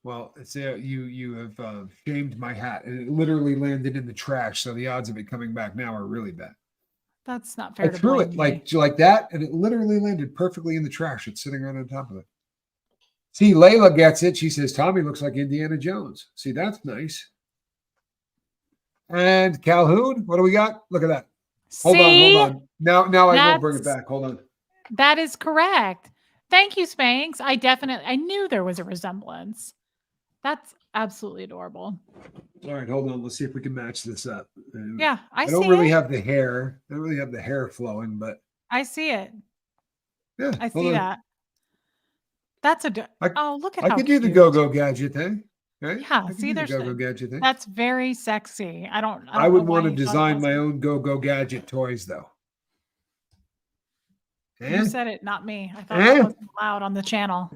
S1: Well, it's you have shamed my hat, and it literally landed in the trash. So the odds of it coming back now are really bad.
S2: That's not
S1: I
S2: fair to
S1: threw
S2: blame
S1: it
S2: me.
S1: like that, and it literally landed perfectly in the trash. It's sitting right on top of it. See, Layla gets it. She says Tommy looks like Indiana Jones. See, that's nice. And Calhoun, what do we got? Look at that. Hold
S2: See?
S1: on. Now I will bring it
S2: That's
S1: back. Hold on.
S2: that is correct. Thank you, Spanx. I knew there was a resemblance. That's absolutely adorable.
S1: All right, hold on. Let's see if we can match this up.
S2: Yeah, I
S1: I don't
S2: see
S1: really
S2: it.
S1: have the hair. I don't really have the hair flowing, but
S2: I see it.
S1: yeah,
S2: I
S1: hold
S2: see
S1: on.
S2: that. That's
S1: I
S2: oh, look at
S1: I
S2: how
S1: could do the
S2: cute.
S1: go-go gadget thing. Right?
S2: Yeah,
S1: I could
S2: see,
S1: do the
S2: there's
S1: go-go gadget thing.
S2: that's very sexy. I don't
S1: I
S2: know
S1: would
S2: why
S1: want to
S2: you thought it
S1: design my
S2: wasn't.
S1: own go-go gadget toys, though.
S2: You
S1: Eh?
S2: said it, not me. I thought that wasn't allowed on the channel.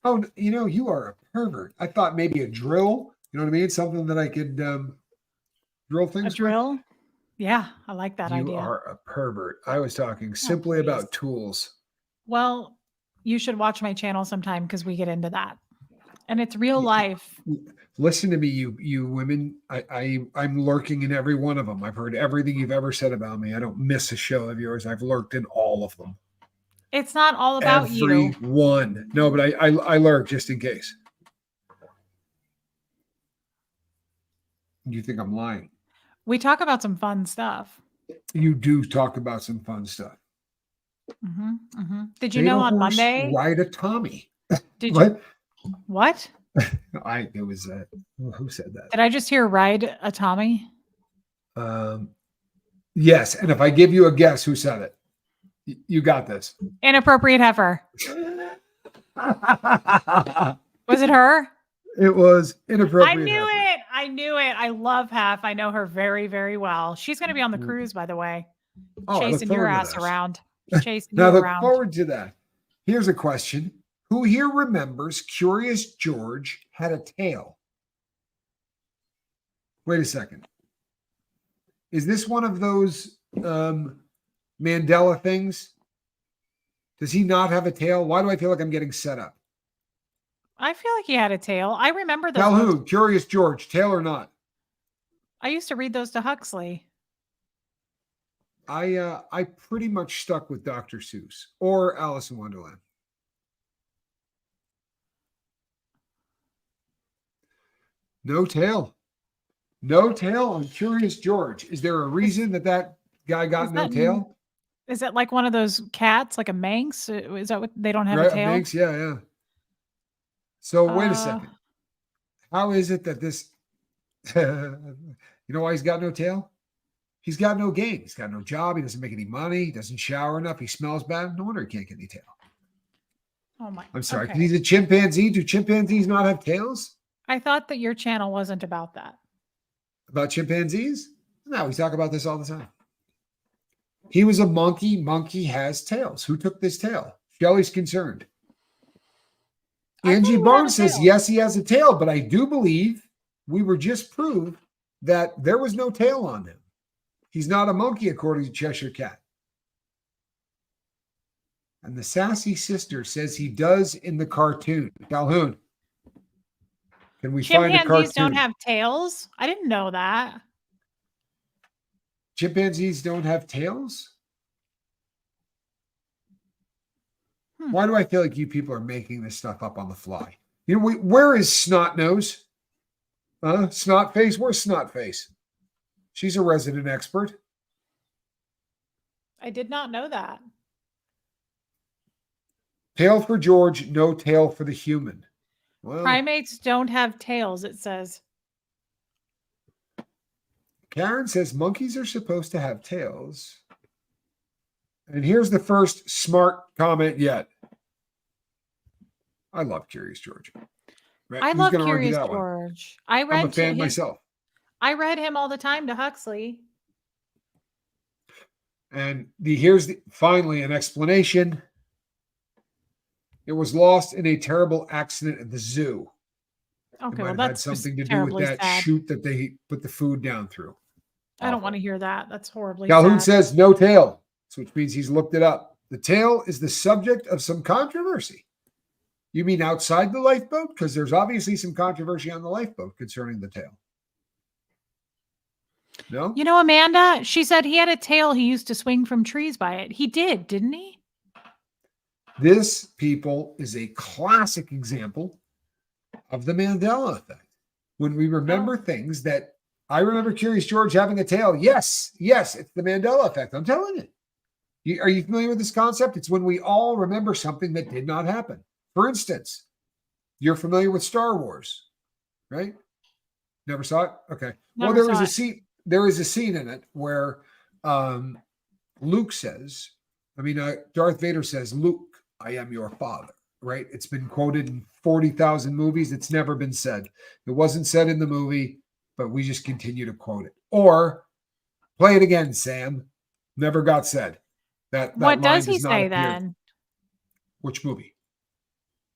S1: Oh, you are a pervert. I thought maybe a drill. You know what I mean? Something that I could drill
S2: A
S1: things with.
S2: drill? Yeah, I like that
S1: You
S2: idea.
S1: are a pervert. I was talking
S2: Oh,
S1: simply
S2: please.
S1: about tools.
S2: Well, you should watch my channel sometime because we get into that. And it's real life.
S1: Listen to me, you women. I'm lurking in every one of them. I've heard everything you've ever said about me. I don't miss a show of yours. I've lurked in all of them.
S2: It's not all about
S1: Every
S2: you.
S1: one. No, but I lurk just in case. You think I'm lying?
S2: We talk about some fun stuff.
S1: You do talk about some fun stuff.
S2: Did you
S1: Made
S2: know
S1: a
S2: on
S1: horse
S2: Monday?
S1: ride a Tommy.
S2: Did
S1: What?
S2: you? What?
S1: It was who said that?
S2: Did I just hear ride a Tommy?
S1: Yes, and if I give you a guess, who said it? You got this.
S2: Inappropriate heifer. Was it her?
S1: It was
S2: I
S1: inappropriate.
S2: knew
S1: heifer.
S2: it. I knew it. I love Hef. I know her very, very well. She's going to be on the cruise, by the way.
S1: Oh, I look
S2: Chasing your
S1: forward to
S2: ass
S1: this.
S2: around. Chasing
S1: Now, I
S2: you
S1: look
S2: around.
S1: forward to that. Here's a question. Who here remembers Curious George had a tail? Wait a second. Is this one of those Mandela things? Does he not have a tail? Why do I feel like I'm getting set up?
S2: I feel like he had a tail. I remember those
S1: Calhoun,
S2: books.
S1: Curious George, tail or not?
S2: I used to read those to Huxley.
S1: I pretty much stuck with Dr. Seuss or Alice in Wonderland. No tail. No tail on Curious George. Is there a reason that guy got no tail?
S2: Is it like one of those cats, like a Manx? Is that what they don't have
S1: Right,
S2: a tail?
S1: Manx, yeah. So wait a second. How is it that this, you know why he's got no tail? He's got no game. He's got no job. He doesn't make any money. He doesn't shower enough. He smells bad. No wonder he can't get any tail.
S2: Oh my!
S1: I'm sorry.
S2: Okay.
S1: Because he's a chimpanzee. Do chimpanzees not have tails?
S2: I thought that your channel wasn't about that.
S1: About chimpanzees? No, we talk about this all the time. He was a monkey. Monkey has tails. Who took this tail? Shelley's concerned. Angie Barnes says, yes, he has a tail, but I do believe we were just proved that there was no tail on him. He's not a monkey, according to Cheshire Cat. And the sassy sister says he does in the cartoon. Calhoun, can we find a cartoon?
S2: Chimpanzees don't have tails? I didn't know that.
S1: Chimpanzees don't have tails? Why do I feel like you people are making this stuff up on the fly? You know, where is Snot Nose? Snot Face? Where's Snot Face? She's a resident expert.
S2: I did not know that.
S1: Tail for George, no tail for the human. Well,
S2: primates don't have tails, it says.
S1: Karen says monkeys are supposed to have tails. And here's the first smart comment yet. I love Curious George.
S2: Right? I love Curious George.
S1: I'm a fan myself.
S2: I read him all the time to Huxley.
S1: And here's finally an explanation. It was lost in a terrible accident at the zoo.
S2: Okay, well, that's
S1: had something to do with that chute that they put the food down through.
S2: I don't want to hear that. That's horribly
S1: Calhoun
S2: sad.
S1: says no tail, which means he's looked it up. The tail is the subject of some controversy. You mean outside the lifeboat? Because there's obviously some controversy on the lifeboat concerning the tail. No?
S2: You know, Amanda, she said he had a tail. He used to swing from trees by it. He did, didn't he?
S1: This, people, is a classic example of the Mandela effect. When we remember things that I remember Curious George having a tail. Yes, it's the Mandela effect. I'm telling you. Are you familiar with this concept? It's when we all remember something that did not happen. For instance, you're familiar with Star Wars, right? Never saw it? Okay. Well, there is a scene in it where Luke says, Darth Vader says, Luke, I am your father, right? It's been quoted in 40,000 movies. It's never been said. It wasn't said in the movie, but we just continue to quote it. Or play it again, Sam. Never got said. That
S2: what does he say then?
S1: Which movie?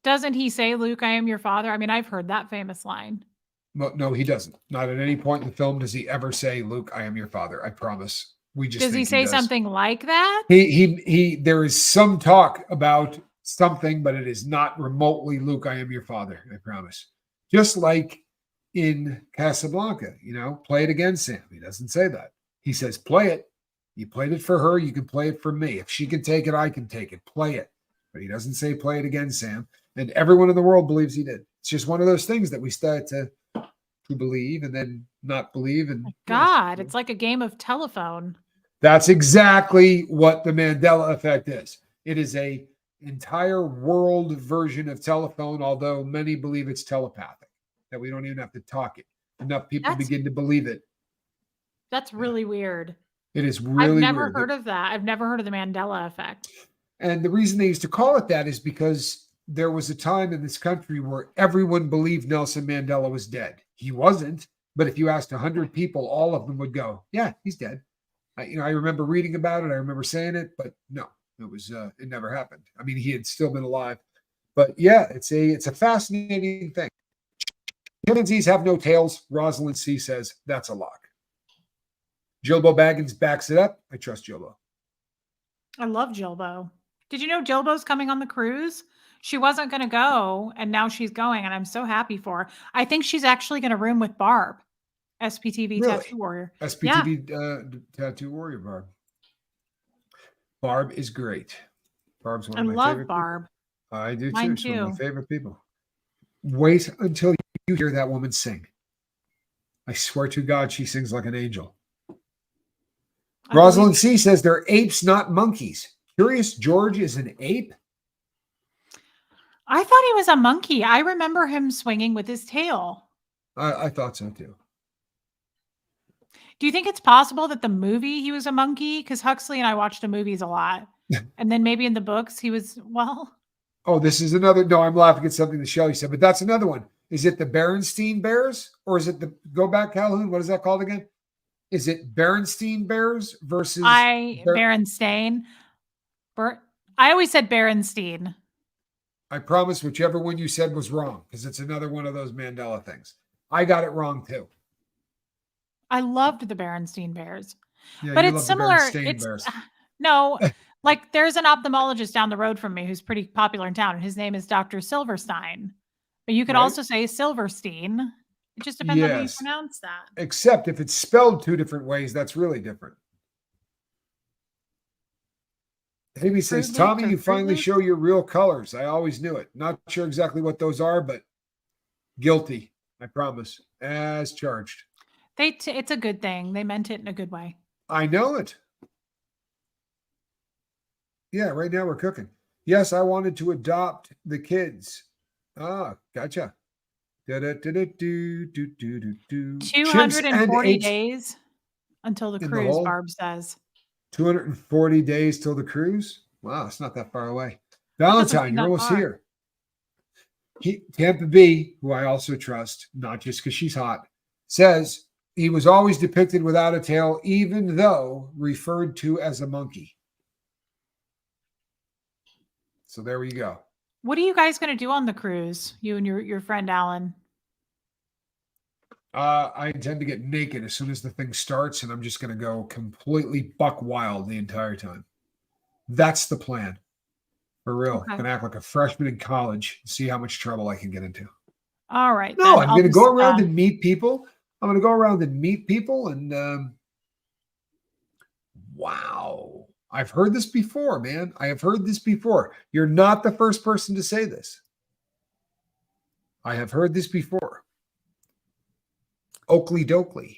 S2: Doesn't he say, Luke, I am your father? I mean, I've heard that famous line.
S1: No, he doesn't. Not at any point in the film does he ever say, Luke, I am your father. I promise.
S2: Does he say something like that?
S1: There is some talk about something, but it is not remotely Luke, I am your father. I promise. Just like in Casablanca, play it again, Sam. He doesn't say that. He says, play it. You played it for her. You can play it for me. If she can take it, I can take it. Play it. But he doesn't say, play it again, Sam. And everyone in the world believes he did. It's just one of those things that we start to believe and then not believe. And
S2: God, it's like a game of telephone.
S1: That's exactly what the Mandela effect is. It is a entire world version of telephone, although many believe it's telepathic, that we don't even have to talk it. Enough people begin to believe it.
S2: That's really weird.
S1: It is really weird.
S2: I've never heard of that. I've never heard of the Mandela effect.
S1: And the reason they used to call it that is because there was a time in this country where everyone believed Nelson Mandela was dead. He wasn't, but if you asked 100 people, all of them would go, "Yeah, he's dead." I remember reading about it. I remember saying it, but no, it never happened. I mean, he had still been alive. But yeah, it's a fascinating thing. Chimpanzees have no tails. Rosalind C says that's a lock. Jilbo Baggins backs it up. I trust Jilbo.
S2: I love Jilbo. Did you know Jilbo's coming on the cruise? She wasn't going to go, and now she's going, and I'm so happy for her. I think she's actually going to room with Barb, SPTV
S1: Really?
S2: Tattoo Warrior. Yeah,
S1: SPTV Tattoo Warrior Barb. Barb is great. Barb's one
S2: I
S1: of my
S2: love
S1: favorite
S2: Barb.
S1: people. I do
S2: Mine
S1: too. She's one of my
S2: too.
S1: favorite people. Wait until you hear that woman sing. I swear to God, she sings like an angel.
S2: I
S1: Rosalind
S2: believe-
S1: C says they're apes, not monkeys. Curious George is an ape?
S2: I thought he was a monkey. I remember him swinging with his tail.
S1: I thought so too.
S2: Do you think it's possible that the movie he was a monkey? Because Huxley and I watched the movies a lot. And then maybe in the books he was, well,
S1: Oh, this is another. No, I'm laughing at something that Shelley said, but that's another one. Is it the Berenstein Bears or is it the go back Calhoun? What is that called again? Is it Berenstein Bears versus
S2: Berenstain. I always said Berenstein.
S1: I promise whichever one you said was wrong because it's another one of those Mandela things. I got it wrong too.
S2: I loved the Berenstein Bears.
S1: Yeah,
S2: But
S1: you
S2: it's
S1: love
S2: similar.
S1: the Berenstain
S2: It's
S1: Bears.
S2: no, like there's an ophthalmologist down the road from me who's pretty popular in town, and his name is Dr. Silverstein. But you could
S1: Right?
S2: also say Silverstein. It just depends on how you
S1: Yes.
S2: pronounce that.
S1: Except if it's spelled two different ways, that's really different. Amy says,
S2: Fruit Loops
S1: Tommy,
S2: or
S1: you
S2: Fruit
S1: finally
S2: Loops?
S1: show your real colors. I always knew it. Not sure exactly what those are, but guilty. I promise. As charged.
S2: It's a good thing. They meant it in a good way.
S1: I know it. Yeah, right now we're cooking. Yes, I wanted to adopt the kids. Ah, gotcha.
S2: 240
S1: Chimps
S2: days until the
S1: in the
S2: cruise,
S1: hole.
S2: Barb says.
S1: 240 days till the cruise. Wow, it's not that far away.
S2: Doesn't
S1: Valentine,
S2: seem
S1: you're
S2: that
S1: almost
S2: far.
S1: here. Tampa B, who I also trust, not just because she's hot, says he was always depicted without a tail, even though referred to as a monkey. So there we go.
S2: What are you guys going to do on the cruise? You and your friend Alan.
S1: I intend to get naked as soon as the thing starts, and I'm just going to go completely buck wild the entire time. That's the plan. For real.
S2: Okay.
S1: Gonna act like a freshman in college, see how much trouble I can get into.
S2: All right.
S1: No,
S2: then
S1: I'm gonna go
S2: just,
S1: around and meet people. I'm gonna go around and meet people, and wow. I've heard this before, man. I have heard this before. You're not the first person to say this. I have heard this before. Oakley Dokley.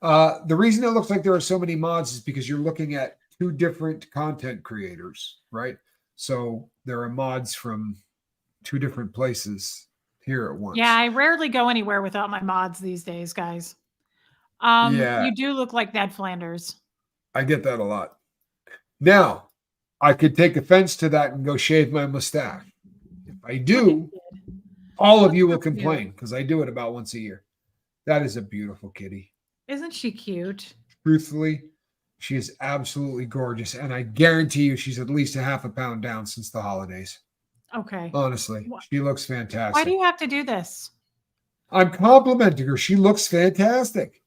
S1: The reason it looks like there are so many mods is because you're looking at two different content creators, right? So there are mods from two different places here at once.
S2: Yeah, I rarely go anywhere without my mods these days, guys.
S1: Yeah,
S2: You do look like Ned Flanders.
S1: I get that a lot. Now, I could take offense to that and go shave my mustache. If I do, all of you will complain because I do it about once a year. That is a beautiful kitty.
S2: Isn't she cute?
S1: Truthfully, she is absolutely gorgeous. And I guarantee you she's at least a half a pound down since the holidays.
S2: Okay.
S1: Honestly, she looks fantastic.
S2: Why do you have to do this?
S1: I'm complimenting her. She looks fantastic.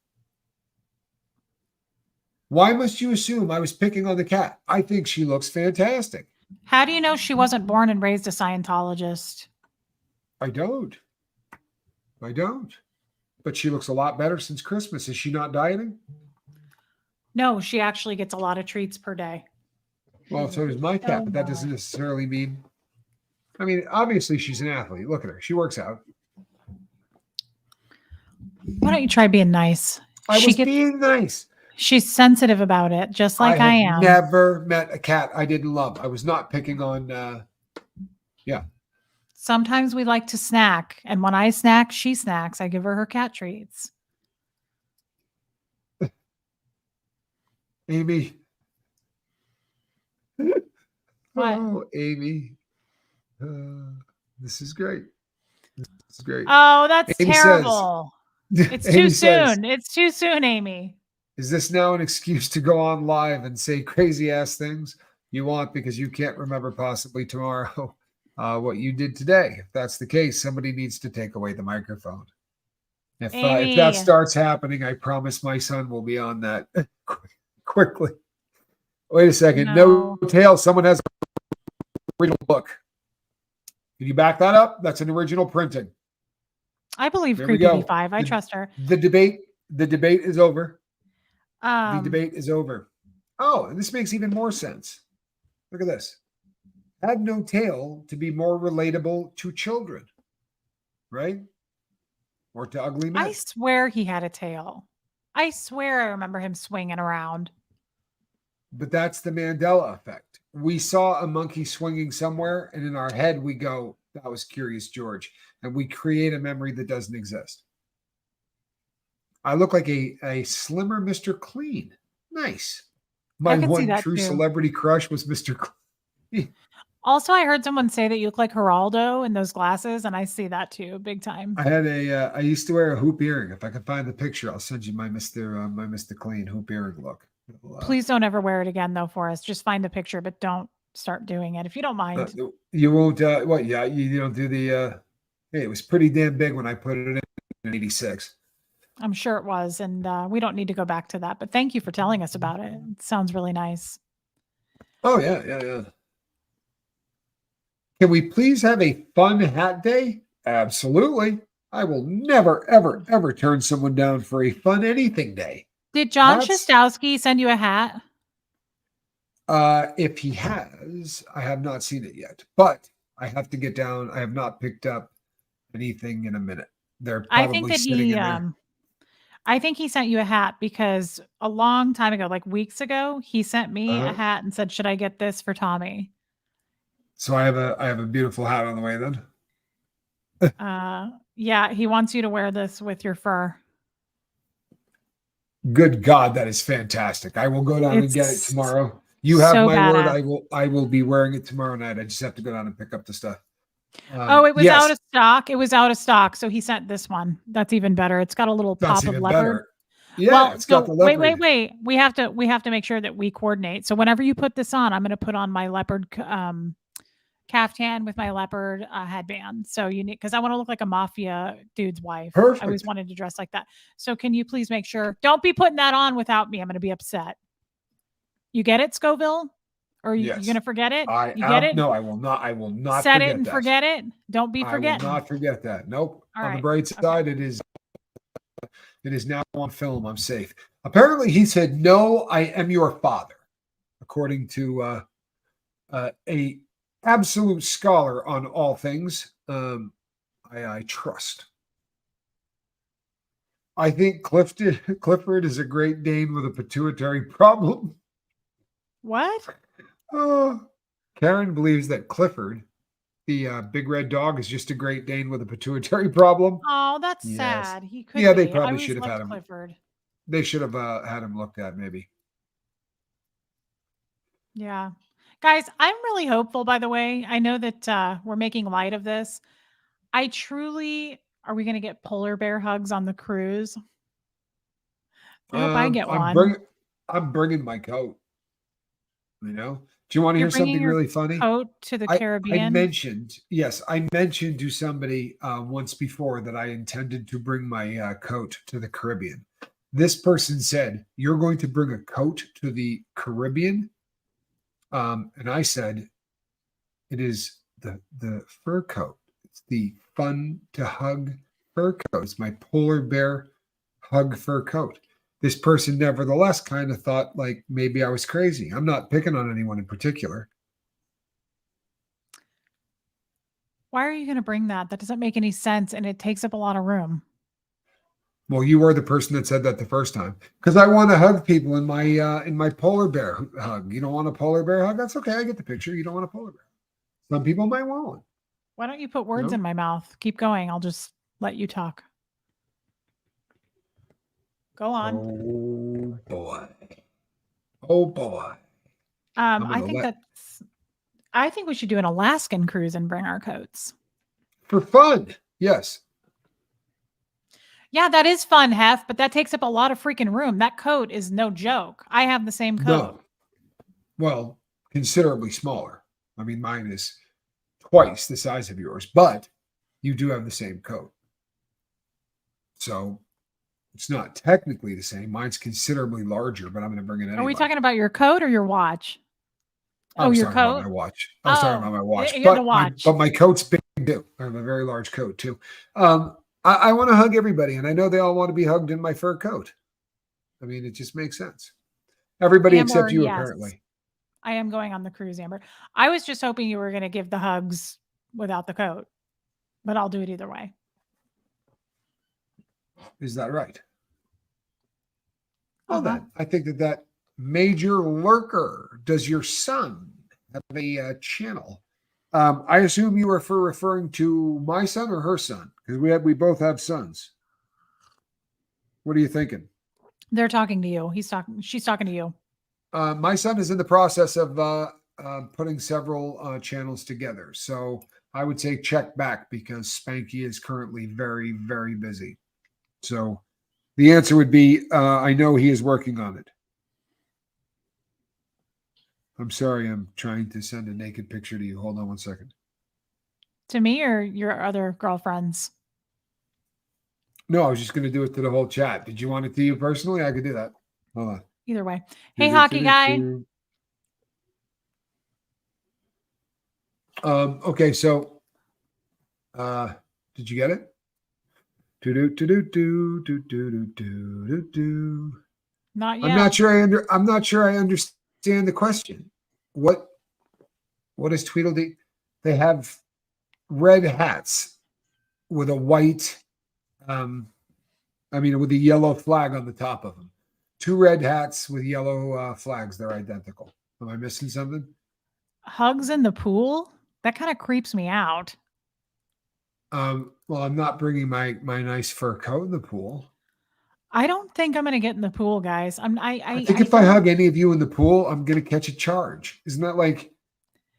S1: Why must you assume I was picking on the cat? I think she looks fantastic.
S2: How do you know she wasn't born and raised a Scientologist?
S1: I don't. But she looks a lot better since Christmas. Is she not dieting?
S2: No, she actually gets a lot of treats per day.
S1: Well, so does my cat, but that doesn't necessarily mean. I mean, obviously she's an athlete. Look at her. She works out.
S2: Why don't you try being nice?
S1: I was being nice.
S2: She's sensitive about it, just like I am.
S1: Never met a cat I didn't love. I was not picking on. Yeah.
S2: Sometimes we like to snack, and when I snack, she snacks. I give her cat treats.
S1: Amy.
S2: What?
S1: Oh, Amy. This is great. This is great.
S2: Oh, that's
S1: Amy says,
S2: terrible. It's too
S1: Amy says,
S2: soon. It's too soon, Amy.
S1: is this now an excuse to go on live and say crazy ass things you want because you can't remember possibly tomorrow what you did today? If that's the case, somebody needs to take away the microphone. If that
S2: Amy.
S1: starts happening, I promise my son will be on that quickly. Wait a second. No
S2: No.
S1: tail. Someone has an original book. Can you back that up? That's an original printing.
S2: I believe
S1: There we
S2: Creepy
S1: go.
S2: V5. I trust her.
S1: The debate is over. The
S2: Um,
S1: debate is over. Oh, and this makes even more sense. Look at this. Had no tail to be more relatable to children, right? Or to ugly men.
S2: I swear he had a tail. I swear I remember him swinging around.
S1: But that's the Mandela effect. We saw a monkey swinging somewhere, and in our head we go, that was Curious George. And we create a memory that doesn't exist. I look like a slimmer Mr. Clean. Nice. My
S2: I could see
S1: one
S2: that
S1: true
S2: too.
S1: celebrity crush was Mr. Clean.
S2: Also, I heard someone say that you look like Geraldo in those glasses, and I see that too, big time.
S1: I used to wear a hoop earring. If I can find the picture, I'll send you my Mr. Clean hoop earring look.
S2: Please don't ever wear it again, though, for us. Just find the picture, but don't start doing it if you don't mind.
S1: You won't. What? Yeah, you don't do the. Hey, it was pretty damn big when I put it in '86.
S2: I'm sure it was, and we don't need to go back to that. But thank you for telling us about it. It sounds really nice.
S1: Oh yeah. Can we please have a fun hat day? Absolutely. I will never, ever, ever turn someone down for a fun anything day.
S2: Did John Shostowski send you a hat?
S1: If he has, I have not seen it yet, but I have to get down. I have not picked up anything in a minute. They're probably sitting in there.
S2: I think he sent you a hat because a long time ago, like weeks ago, he sent me a hat and said, "Should I get this for Tommy?"
S1: So I have a beautiful hat on the way then.
S2: Yeah, he wants you to wear this with your fur.
S1: Good God, that is fantastic. I will go down and get it tomorrow. You have
S2: so
S1: my
S2: badass.
S1: word. I will be wearing it tomorrow night. I just have to go down and pick up the stuff.
S2: It was out of stock. It was out of stock. So he sent this one. That's even better. It's got a little pop of leopard. Better.
S1: Yeah, it's got the leopard.
S2: Wait. We have to make sure that we coordinate. So whenever you put this on, I'm going to put on my leopard caftan with my leopard headband. So you need, because I want to look like a mafia dude's wife.
S1: Perfect.
S2: I always wanted to dress like that. So can you please make sure? Don't be putting that on without me. I'm going to be upset. You get it, Scoville? Or are you going to forget it? You get it?
S1: No, I will not. I will not
S2: set it and forget it. Don't be forgetting.
S1: I will not forget that. Nope. On the bright side, it is now on film. I'm safe. Apparently, he said, "No, I am your father," according to a absolute scholar on all things. I trust. I think Clifford is a Great Dane with a pituitary problem.
S2: What?
S1: Karen believes that Clifford, the big red dog, is just a Great Dane with a pituitary problem.
S2: Oh, that's sad. He could.
S1: Yeah, they probably should have had him.
S2: Clifford.
S1: They should have had him looked at, maybe.
S2: Yeah, guys, I'm really hopeful. By the way, I know that we're making light of this. I truly. Are we going to get polar bear hugs on the cruise? I hope I get one.
S1: I'm bringing my coat. You know, do you want to hear something really funny?
S2: Coat to the Caribbean.
S1: I mentioned to somebody once before that I intended to bring my coat to the Caribbean. This person said, "You're going to bring a coat to the Caribbean?" And I said, "It is the fur coat. It's the fun to hug fur coat. It's my polar bear hug fur coat." This person nevertheless kind of thought like maybe I was crazy. I'm not picking on anyone in particular.
S2: Why are you going to bring that? That doesn't make any sense, and it takes up a lot of room.
S1: Well, you were the person that said that the first time, because I want to hug people in my polar bear hug. You don't want a polar bear hug? That's okay. I get the picture. You don't want a polar bear. Some people might want one.
S2: Why don't you put words in my mouth? Keep going. I'll just let you talk. Go on.
S1: Oh boy.
S2: I think that's I think we should do an Alaskan cruise and bring our coats.
S1: For fun. Yes.
S2: Yeah, that is fun, Hef, but that takes up a lot of freaking room. That coat is no joke. I have the same coat.
S1: No. Well, considerably smaller. I mean, mine is twice the size of yours, but you do have the same coat. So it's not technically the same. Mine's considerably larger, but I'm going to bring it anyway.
S2: Are we talking about your coat or your watch?
S1: I was
S2: your
S1: talking about
S2: coat?
S1: my watch. I was talking about my watch.
S2: The watch.
S1: But my coat's big too. I have a very large coat too. I want to hug everybody, and I know they all want to be hugged in my fur coat. I mean, it just makes sense. Everybody
S2: Amber,
S1: except you,
S2: yes.
S1: apparently.
S2: I am going on the cruise, Amber. I was just hoping you were going to give the hugs without the coat, but I'll do it either way.
S1: Is that right? Well, then, I think that Major Lurker, does your son have a channel? I assume you are referring to my son or her son, because we both have sons. What are you thinking?
S2: They're talking to you. She's talking to you.
S1: My son is in the process of putting several channels together. So I would say check back because Spanky is currently very, very busy. So the answer would be, I know he is working on it. I'm sorry. I'm trying to send a naked picture to you. Hold on one second.
S2: To me or your other girlfriends?
S1: No, I was just going to do it to the whole chat. Did you want it to you personally? I could do that. Hold on.
S2: Either way. Hey, hockey guy.
S1: Okay, so did you get it?
S2: Not yet.
S1: I'm not sure I understand the question. What is Tweedledee? They have red hats with a white with a yellow flag on the top of them. Two red hats with yellow flags. They're identical. Am I missing something?
S2: Hugs in the pool? That kind of creeps me out.
S1: Well, I'm not bringing my nice fur coat in the pool.
S2: I don't think I'm going to get in the pool, guys.
S1: I think if I hug any of you in the pool, I'm going to catch a charge. Isn't that like?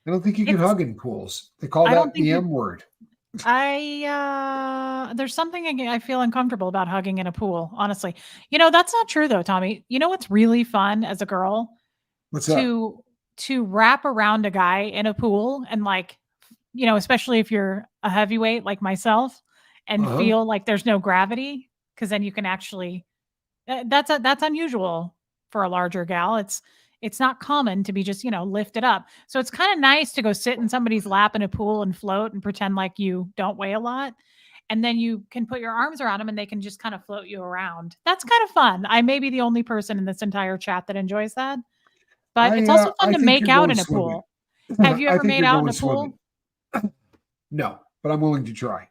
S1: I don't think you can hug in pools. They call that the M word.
S2: There's something I feel uncomfortable about hugging in a pool, honestly. That's not true though, Tommy. You know what's really fun as a girl?
S1: What's that?
S2: To wrap around a guy in a pool and especially if you're a heavyweight like myself and feel like there's no gravity, because then you can actually that's unusual for a larger gal. It's not common to be just, lifted up. So it's kind of nice to go sit in somebody's lap in a pool and float and pretend like you don't weigh a lot. And then you can put your arms around them and they can just kind of float you around. That's kind of fun. I may be the only person in this entire chat that enjoys that. But it's also fun to make out in a pool. Have you ever made out in a pool?
S1: No, but I'm willing to try.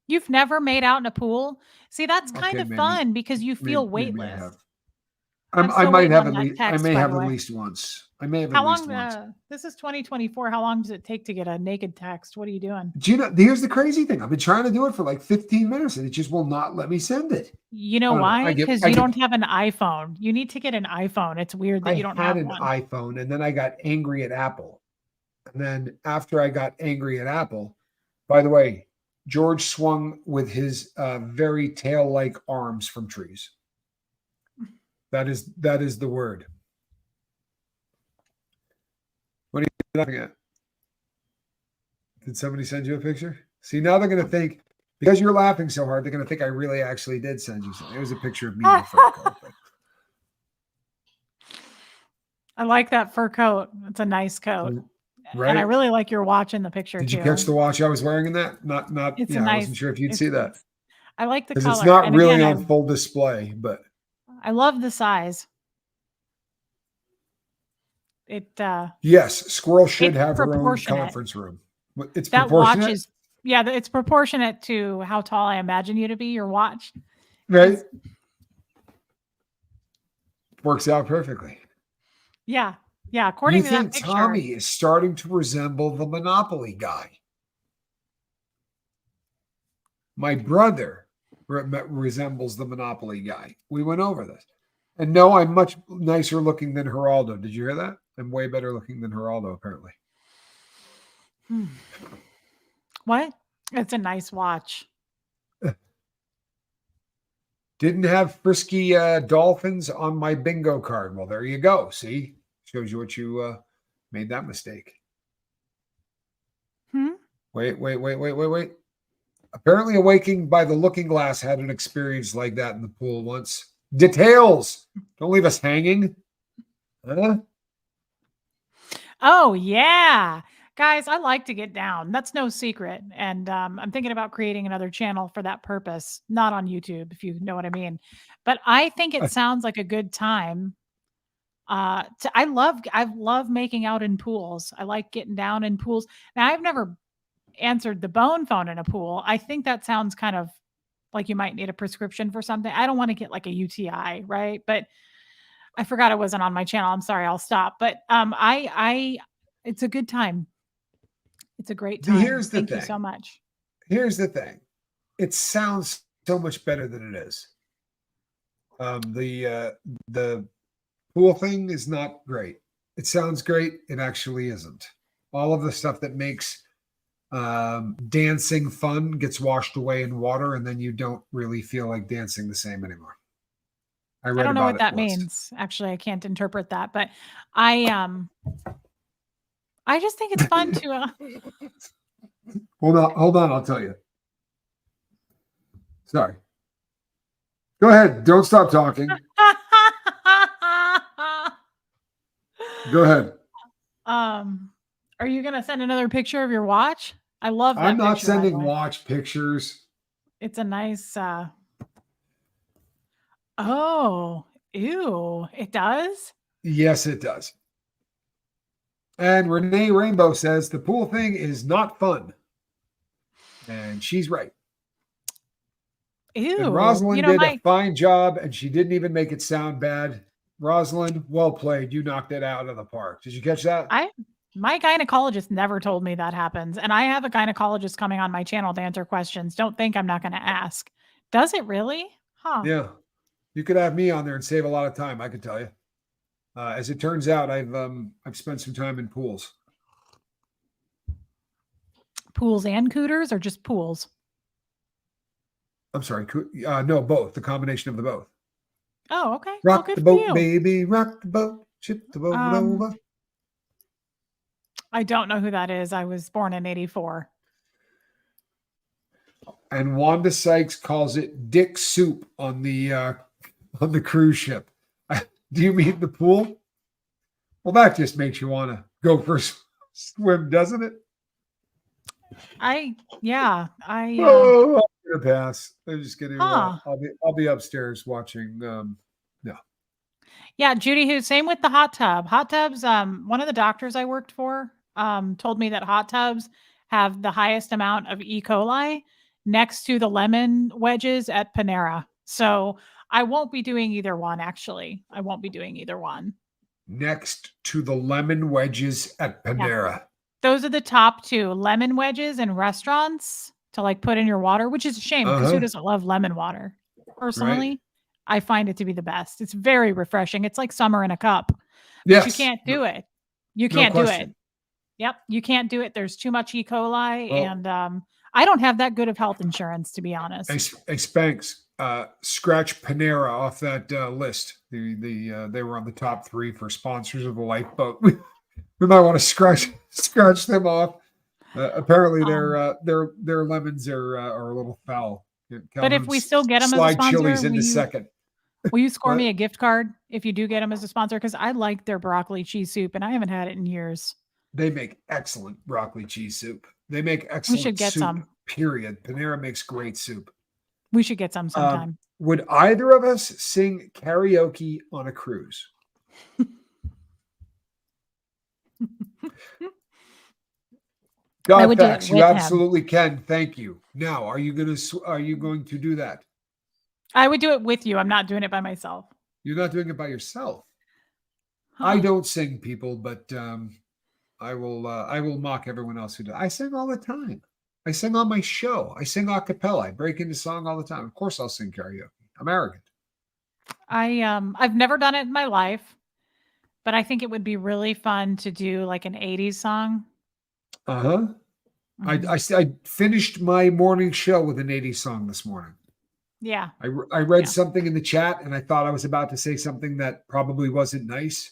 S2: You've never made out in a pool? See, that's kind of fun because you feel weightless.
S1: I may have at least once. I may have
S2: how
S1: at least
S2: long,
S1: once.
S2: This is 2024. How long does it take to get a naked text? What are you doing?
S1: Do you know, here's the crazy thing. I've been trying to do it for like 15 minutes and it just will not let me send it.
S2: You know why? Because you don't have an iPhone. You need to get an iPhone. It's weird that you don't have one.
S1: I had an iPhone and then I got angry at Apple. And then after I got angry at Apple, by the way, George swung with his very tail-like arms from trees. That is the word. What are you laughing at? Did somebody send you a picture? See, now they're going to think, because you're laughing so hard, they're going to think I really actually did send you something. It was a picture of me in a fur coat.
S2: I like that fur coat. It's a nice coat.
S1: Right?
S2: And I really like your watch in the picture.
S1: Did you catch the watch I was wearing in that? Not.
S2: It's
S1: I wasn't sure if you'd see that.
S2: I like the color.
S1: It's not really on full display, but
S2: I love the size.
S1: Yes, squirrel should have her own conference room. It's
S2: that
S1: proportionate.
S2: Watch is it's proportionate to how tall I imagine you to be. Your watch,
S1: right? Works out perfectly.
S2: Yeah. According to that picture,
S1: Tommy is starting to resemble the Monopoly guy. My brother resembles the Monopoly guy. We went over this. And no, I'm much nicer looking than Geraldo. Did you hear that? I'm way better looking than Geraldo, apparently.
S2: Hmm. What? It's a nice watch.
S1: Didn't have frisky dolphins on my bingo card. Well, there you go. See, shows you what you made that mistake.
S2: Hmm?
S1: Wait. Apparently, Awaking by the Looking Glass had an experience like that in the pool once. Details. Don't leave us hanging. Huh?
S2: Oh, yeah. Guys, I like to get down. That's no secret. And I'm thinking about creating another channel for that purpose, not on YouTube, if you know what I mean. But I think it sounds like a good time. I love making out in pools. I like getting down in pools. Now, I've never answered the bone phone in a pool. I think that sounds kind of like you might need a prescription for something. I don't want to get like a UTI, right? But I forgot it wasn't on my channel. I'm sorry. I'll stop. But it's a good time. It's a great time.
S1: Here's the
S2: Thank you
S1: thing.
S2: so much.
S1: Here's the thing. It sounds so much better than it is. The pool thing is not great. It sounds great. It actually isn't. All of the stuff that makes dancing fun gets washed away in water, and then you don't really feel like dancing the same anymore. I read
S2: I don't know
S1: about
S2: what
S1: it
S2: that
S1: once.
S2: means. Actually, I can't interpret that, but I just think it's fun to
S1: Hold on, I'll tell you. Sorry. Go ahead. Don't stop talking. Go ahead.
S2: Are you gonna send another picture of your watch? I love that
S1: I'm not
S2: picture, by the
S1: sending
S2: way.
S1: watch pictures.
S2: It's a nice oh, ew, it does?
S1: Yes, it does. And Renee Rainbow says the pool thing is not fun. And she's right. And
S2: Ew.
S1: Rosalind did a fine job, and she didn't even make it sound bad. Rosalind, well played. You knocked it out of the park. Did you catch that?
S2: My gynecologist never told me that happens. And I have a gynecologist coming on my channel to answer questions. Don't think I'm not going to ask. Does it really? Huh.
S1: Yeah. You could have me on there and save a lot of time, I can tell you. As it turns out, I've spent some time in pools.
S2: Pools and cooters, or just pools?
S1: I'm sorry. No, both. The combination of the both.
S2: Oh, okay.
S1: Rock
S2: good
S1: the
S2: for
S1: boat,
S2: you.
S1: baby. Rock the boat. Ship the boat over.
S2: I don't know who that is. I was born in 84.
S1: And Wanda Sykes calls it dick soup on the cruise ship. Do you mean the pool? Well, that just makes you want to go for a swim, doesn't it?
S2: I'm
S1: gonna pass. I'm just gonna.
S2: Huh.
S1: I'll be upstairs watching. No.
S2: Yeah, Judy, who same with the hot tub. Hot tubs. One of the doctors I worked for told me that hot tubs have the highest amount of E. coli next to the lemon wedges at Panera. So I won't be doing either one. Actually, I won't be doing either one.
S1: Next to the lemon wedges at Panera.
S2: Yeah. Those are the top two lemon wedges in restaurants to like put in your water, which is a shame because who doesn't love lemon water? Personally, right? I find it to be the best. It's very refreshing. It's like summer in a cup. But you can't do it. You can't do it. Yep, you can't do it. There's too much E. coli, and I don't have that good of health insurance, to be honest.
S1: Hey, Spanx, scratch Panera off that list. They were on the top 3 for sponsors of the Lifeboat. We might want to scratch them off. Apparently, their lemons are a little foul.
S2: But if we still get them as a sponsor,
S1: chilies into second.
S2: Will you score me a gift card if you do get them as a sponsor? Because I like their broccoli cheese soup, and I haven't had it in years.
S1: They make excellent broccoli cheese soup. They make excellent. We should get some. Period. Panera makes great soup.
S2: We should get some sometime.
S1: Would either of us sing karaoke on a cruise? God, facts. You absolutely can. Thank you. Now, are you going to do that?
S2: I would do it with you. I'm not doing it by myself.
S1: You're not doing it by yourself. I don't sing, people, but I will mock everyone else who does. I sing all the time. I sing on my show. I sing a cappella. I break into song all the time. Of course, I'll sing karaoke. I'm arrogant.
S2: I've never done it in my life, but I think it would be really fun to do like an 80s song.
S1: Uh-huh.
S2: Mhm.
S1: I finished my morning show with an 80s song this morning.
S2: Yeah.
S1: I read
S2: Yeah.
S1: something in the chat and I thought I was about to say something that probably wasn't nice.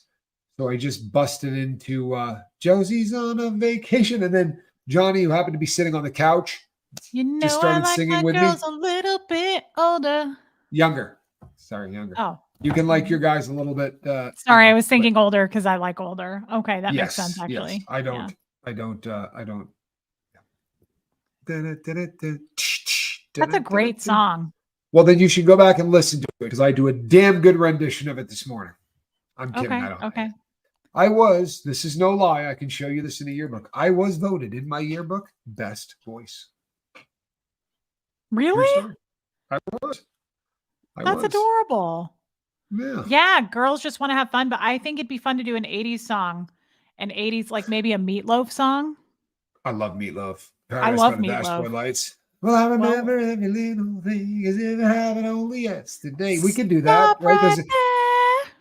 S1: So I just busted into Josie's on a vacation. And then Johnny, who happened to be sitting on the couch,
S2: You
S1: just
S2: know I
S1: started
S2: like
S1: singing
S2: my
S1: with
S2: girls
S1: me.
S2: a little bit older.
S1: Younger. Sorry, younger.
S2: Oh.
S1: You can like your
S2: Mhm.
S1: guys a little bit,
S2: Sorry, I was
S1: but
S2: thinking older because I like older. Okay, that makes sense
S1: yes, yes.
S2: actually. Yeah.
S1: I don't.
S2: That's a great song.
S1: Well, then you should go back and listen to it because I do a damn good rendition of it this morning. I'm kidding. I
S2: Okay.
S1: don't.
S2: Okay.
S1: This is no lie. I can show you this in a yearbook. I was voted in my yearbook best voice. True
S2: Really?
S1: story. I was. I
S2: That's
S1: was.
S2: adorable.
S1: Yeah.
S2: Yeah, girls just want to have fun, but I think it'd be fun to do an 80s song, an 80s, like maybe a Meatloaf song.
S1: I love Meatloaf.
S2: I
S1: Paradise by
S2: love
S1: the Dashboard
S2: Meatloaf.
S1: Lights. Well, I
S2: Well,
S1: remember every little thing as if it happened only yesterday. We can do that,
S2: stop
S1: right?
S2: right there.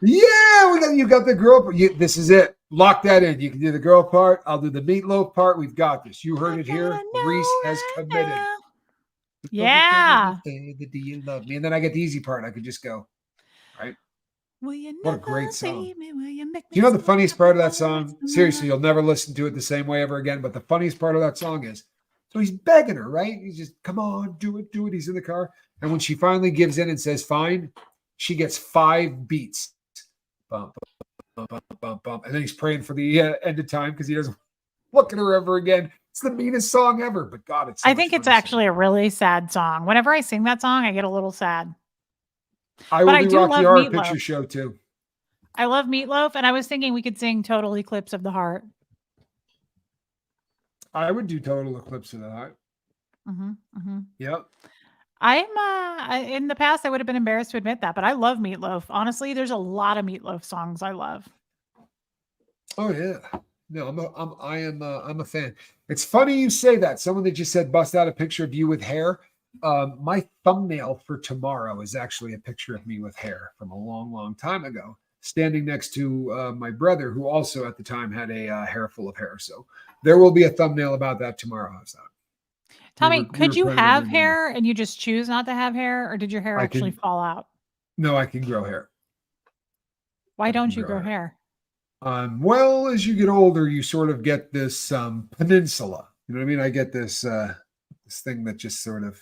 S1: Yeah, you got the girl. This is it. Lock that in. You can do the girl part. I'll do the Meatloaf part. We've got this. You
S2: I
S1: heard it
S2: gotta
S1: here. Reese
S2: know
S1: has
S2: right
S1: committed.
S2: now. Yeah.
S1: Do you love me? And then I get the easy part. I could just go, right?
S2: Will you
S1: What a
S2: never
S1: great song.
S2: leave me? Will you make
S1: Do you
S2: me
S1: know the
S2: smile
S1: funniest
S2: for
S1: part of that
S2: the rest
S1: song?
S2: of my
S1: Seriously,
S2: life?
S1: you'll never listen to it the same way ever again. But the funniest part of that song is so he's begging her, right? He's just, come on, do it, do it. He's in the car. And when she finally gives in and says, fine, she gets 5 beats. Bump, bump, bump, bump, bump. And then he's praying for the end of time because he doesn't look at her ever again. It's the meanest song ever. But God, it's so
S2: I
S1: much
S2: think
S1: fun
S2: it's
S1: to sing.
S2: actually a really sad song. Whenever I sing that song, I get a little sad.
S1: I
S2: But
S1: will
S2: I
S1: do
S2: do
S1: Rocky
S2: love
S1: Horror
S2: Meatloaf.
S1: Picture Show too.
S2: I love Meatloaf, and I was thinking we could sing Total Eclipse of the Heart.
S1: I would do Total Eclipse of the Heart. Yep.
S2: In the past, I would have been embarrassed to admit that, but I love Meatloaf. Honestly, there's a lot of Meatloaf songs I love.
S1: Oh yeah. No, I'm a fan. It's funny you say that. Someone that just said bust out a picture of you with hair. My thumbnail for tomorrow is actually a picture of me with hair from a long, long time ago, standing next to my brother, who also at the time had a hair full of hair. So there will be a thumbnail about that tomorrow. How's that?
S2: Tommy,
S1: We
S2: could
S1: were
S2: you
S1: planning on
S2: have
S1: doing that.
S2: hair and you just choose not to have hair, or did your hair
S1: I
S2: actually
S1: can
S2: fall out?
S1: no, I can grow hair.
S2: Why
S1: I can
S2: don't you
S1: grow
S2: grow
S1: hair.
S2: hair?
S1: Well, as you get older, you sort of get this peninsula. You know what I mean? I get this this thing that just sort of,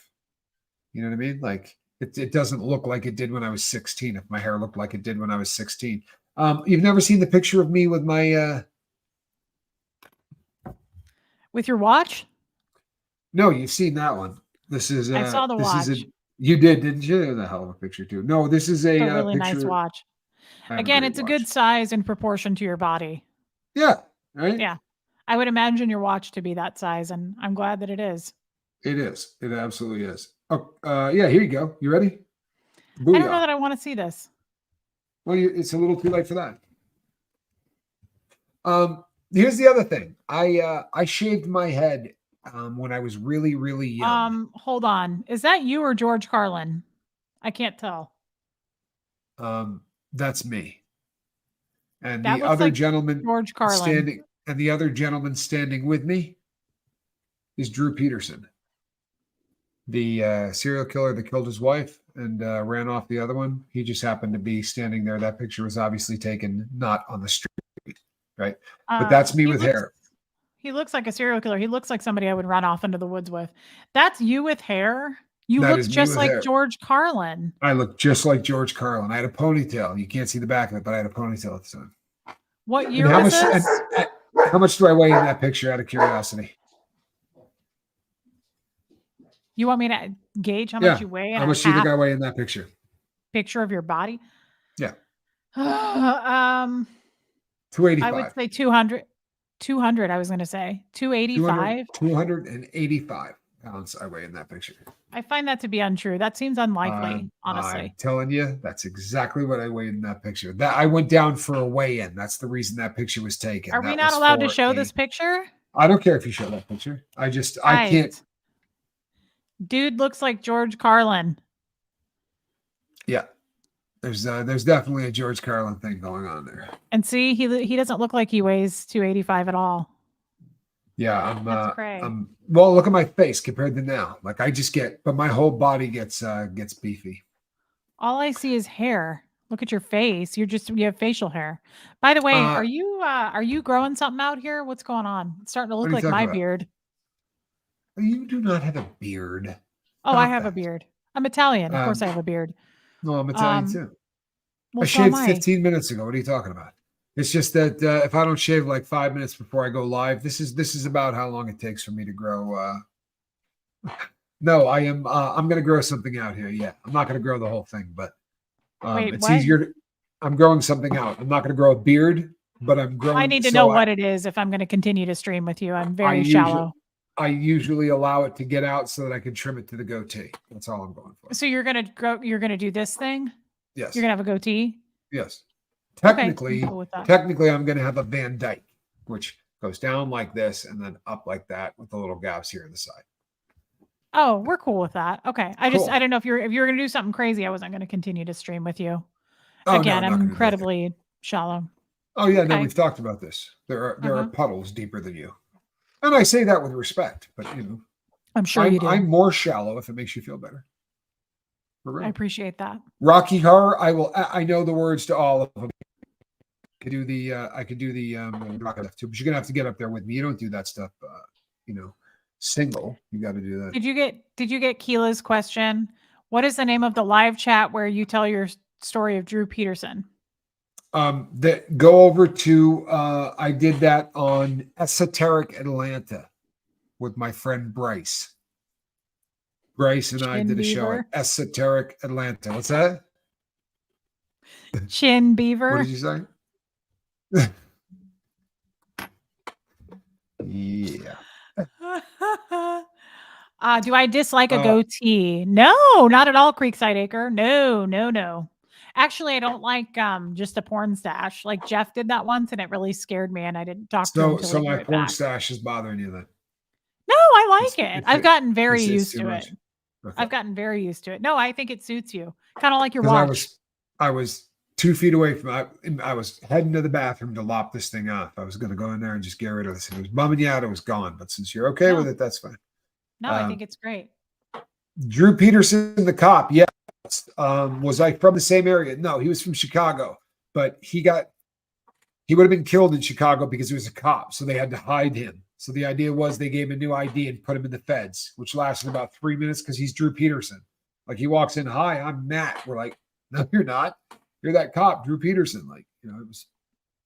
S1: you know what I mean? Like it doesn't look like it did when I was 16. If my hair looked like it did when I was 16. You've never seen the picture of me with my
S2: With your watch?
S1: no, you've seen that one. This is
S2: I saw the
S1: this is a
S2: watch.
S1: you did, didn't you? It was a hell of a picture too. No, this is
S2: It's a
S1: a
S2: really nice
S1: picture.
S2: watch.
S1: I have a
S2: Again,
S1: great
S2: it's a good
S1: watch.
S2: size in proportion to your body.
S1: Yeah, right.
S2: Yeah. I would imagine your watch to be that size, and I'm glad that it is.
S1: It is. It absolutely is. Oh, yeah. Here you go. You ready?
S2: I don't know
S1: Booyah.
S2: that I want to see this.
S1: Well, it's a little too late for that. Here's the other thing. I shaved my head when I was really, really young.
S2: Hold on. Is that you or George Carlin? I can't tell.
S1: That's me. And
S2: That
S1: the
S2: looks
S1: other
S2: like
S1: gentleman
S2: George Carlin.
S1: standing with me is Drew Peterson, the serial killer that killed his wife and ran off the other one. He just happened to be standing there. That picture was obviously taken not on the street, right? But that's me with hair.
S2: He looks like a serial killer. He looks like somebody I would run off into the woods with. That's you with hair? You
S1: That
S2: look
S1: is me
S2: just
S1: with
S2: like
S1: hair.
S2: George Carlin.
S1: I look just like George Carlin. I had a ponytail. You can't see the back of it, but I had a ponytail at the time.
S2: What
S1: And
S2: year was this?
S1: how much do I weigh in that picture out of curiosity?
S2: You want me to gauge how much you weigh in
S1: How
S2: a
S1: much do you think
S2: half
S1: I weigh in that picture?
S2: picture of your body?
S1: Yeah.
S2: 285. I would say 200. 200, I was going to say. 285.
S1: 285 pounds I weigh in that picture.
S2: I find that to be untrue. That seems unlikely, honestly.
S1: I'm telling you, that's exactly what I weighed in that picture. That I went down for a weigh-in. That's the reason that picture was taken.
S2: Are we not allowed to show this picture?
S1: I don't care if you show that picture. I can't.
S2: Dude looks like George Carlin.
S1: Yeah. There's definitely a George Carlin thing going on there.
S2: And see, he doesn't look like he weighs 285 at all.
S1: Yeah,
S2: That's cray.
S1: well, look at my face compared to now. Like but my whole body gets beefy.
S2: All I see is hair. Look at your face. You have facial hair. By the way,
S1: Uh,
S2: are you growing something out here? What's going on? It's starting to
S1: what
S2: look
S1: are you
S2: like
S1: talking
S2: my
S1: about?
S2: beard.
S1: You do not have a beard.
S2: Oh, I
S1: Stop
S2: have a
S1: that.
S2: beard. I'm Italian. Of course I have a beard.
S1: No, I'm Italian
S2: Um,
S1: too. I
S2: well, so am
S1: shaved
S2: I.
S1: 15 minutes ago. What are you talking about? It's just that if I don't shave like 5 minutes before I go live, this is about how long it takes for me to grow. No, I am. I'm going to grow something out here. Yeah, I'm not going to grow the whole thing, but
S2: Wait,
S1: it's
S2: what?
S1: easier. I'm growing something out. I'm not going to grow a beard, but I'm
S2: I
S1: growing.
S2: need to know
S1: So
S2: what it is if I'm going to continue to stream with you. I'm
S1: I
S2: very
S1: usually
S2: shallow.
S1: I usually allow it to get out so that I can trim it to the goatee. That's all I'm going for.
S2: So you're going to grow. You're going to do this thing.
S1: Yes.
S2: You're going to have a goatee.
S1: Yes.
S2: Okay, I'm
S1: Technically,
S2: cool with that.
S1: I'm going to have a Van Dyke, which goes down like this and then up like that with the little gaps here on the side.
S2: Oh, we're cool with that. Okay. I
S1: Cool.
S2: don't know if you're going to do something crazy. I wasn't going to continue to stream with you.
S1: Oh,
S2: Again,
S1: no,
S2: I'm
S1: not going to do anything.
S2: incredibly shallow.
S1: Oh, yeah, no,
S2: Okay.
S1: we've talked about this. There are puddles deeper than you. And I say that with respect, but
S2: I'm sure you do.
S1: I'm more shallow if it makes you feel better.
S2: I appreciate that.
S1: Rocky Horror, I know the words to all of them. I could do the rock stuff too, but you're gonna have to get up there with me. You don't do that stuff, single. You got to do that.
S2: Did you get Keela's question? What is the name of the live chat where you tell your story of Drew Peterson?
S1: That go over to I did that on Esoteric Atlanta with my friend Bryce. Bryce and I did a show at Esoteric Atlanta. What's that?
S2: Chin Beaver.
S1: What did you say? Yeah.
S2: Do I dislike a goatee? No, not at all, Creekside Acre. No. Actually, I don't like just a porn stash. Like Jeff did that once, and it really scared me, and I didn't talk to him.
S1: So my porn stash is bothering you then?
S2: No, I like it. I've gotten very used to it.
S1: Okay.
S2: I've gotten very used to it. No, I think it suits you. Kind of like your watch.
S1: I was 2 feet away from I was heading to the bathroom to lop this thing off. I was going to go in there and just get rid of this. It was bumming you out. It was gone. But since you're okay with it, that's fine.
S2: No, I think it's great.
S1: Drew Peterson, the cop. Yes. Was I from the same area? No, he was from Chicago, but he would have been killed in Chicago because he was a cop. So they had to hide him. So the idea was they gave him a new ID and put him in the feds, which lasted about 3 minutes because he's Drew Peterson. Like he walks in, hi, I'm Matt. We're like, no, you're not. You're that cop, Drew Peterson. Like, it was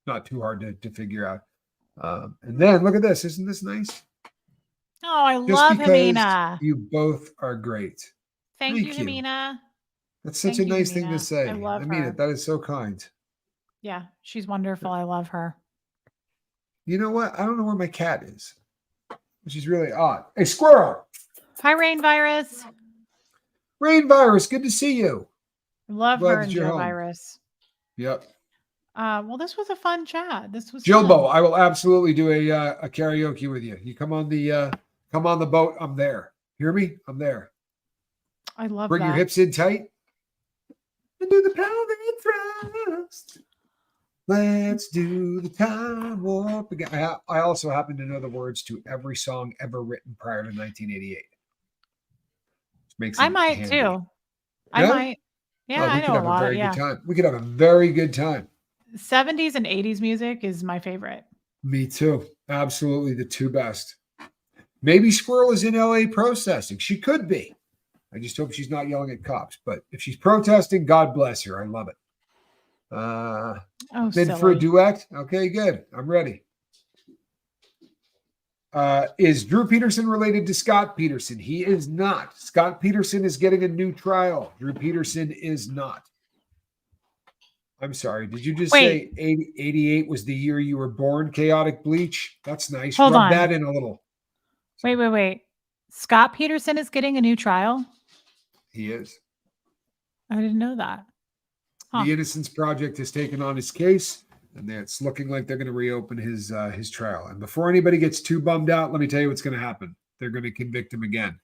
S1: not too hard to figure out. And then look at this. Isn't this nice?
S2: Oh, I love Hamina.
S1: You both are great.
S2: Thank you, Hamina.
S1: That's such a nice thing to say.
S2: I love
S1: mean
S2: her.
S1: it. That is so kind.
S2: Yeah, she's wonderful. I love her.
S1: You know what? I don't know where my cat is, which is really odd. Hey, squirrel.
S2: Hi, Rain Virus.
S1: Rain Virus, good to see you.
S2: Love her and Joe Virus.
S1: Yep.
S2: Well, this was a fun chat. This was
S1: Jilbo. I will absolutely do a karaoke with you. You come on the boat. I'm there. Hear me? I'm there.
S2: I love
S1: Bring
S2: that.
S1: your hips in tight. And do the pelvic thrust. Let's do the time warp again. I also happen to know the words to every song ever written prior to 1988.
S2: I might too.
S1: Yeah?
S2: I might. Yeah, I know a lot.
S1: Good time. We could have a very good time.
S2: 70s and 80s music is my favorite.
S1: Me too. Absolutely the two best. Maybe Squirrel is in LA protesting. She could be. I just hope she's not yelling at cops. But if she's protesting, God bless her. I love it. Then for a duet? Okay, good. I'm ready. Is Drew Peterson related to Scott Peterson? He is not. Scott Peterson is getting a new trial. Drew Peterson is not. I'm sorry. Did you just say 88 was the year you were born? Chaotic Bleach? That's nice.
S2: Hold on.
S1: That in a little.
S2: Wait. Scott Peterson is getting a new trial?
S1: He is.
S2: I didn't know that.
S1: Huh. The Innocence Project has taken on his case, and it's looking like they're going to reopen his trial. And before anybody gets too bummed out, let me tell you what's going to happen. They're going to convict him again.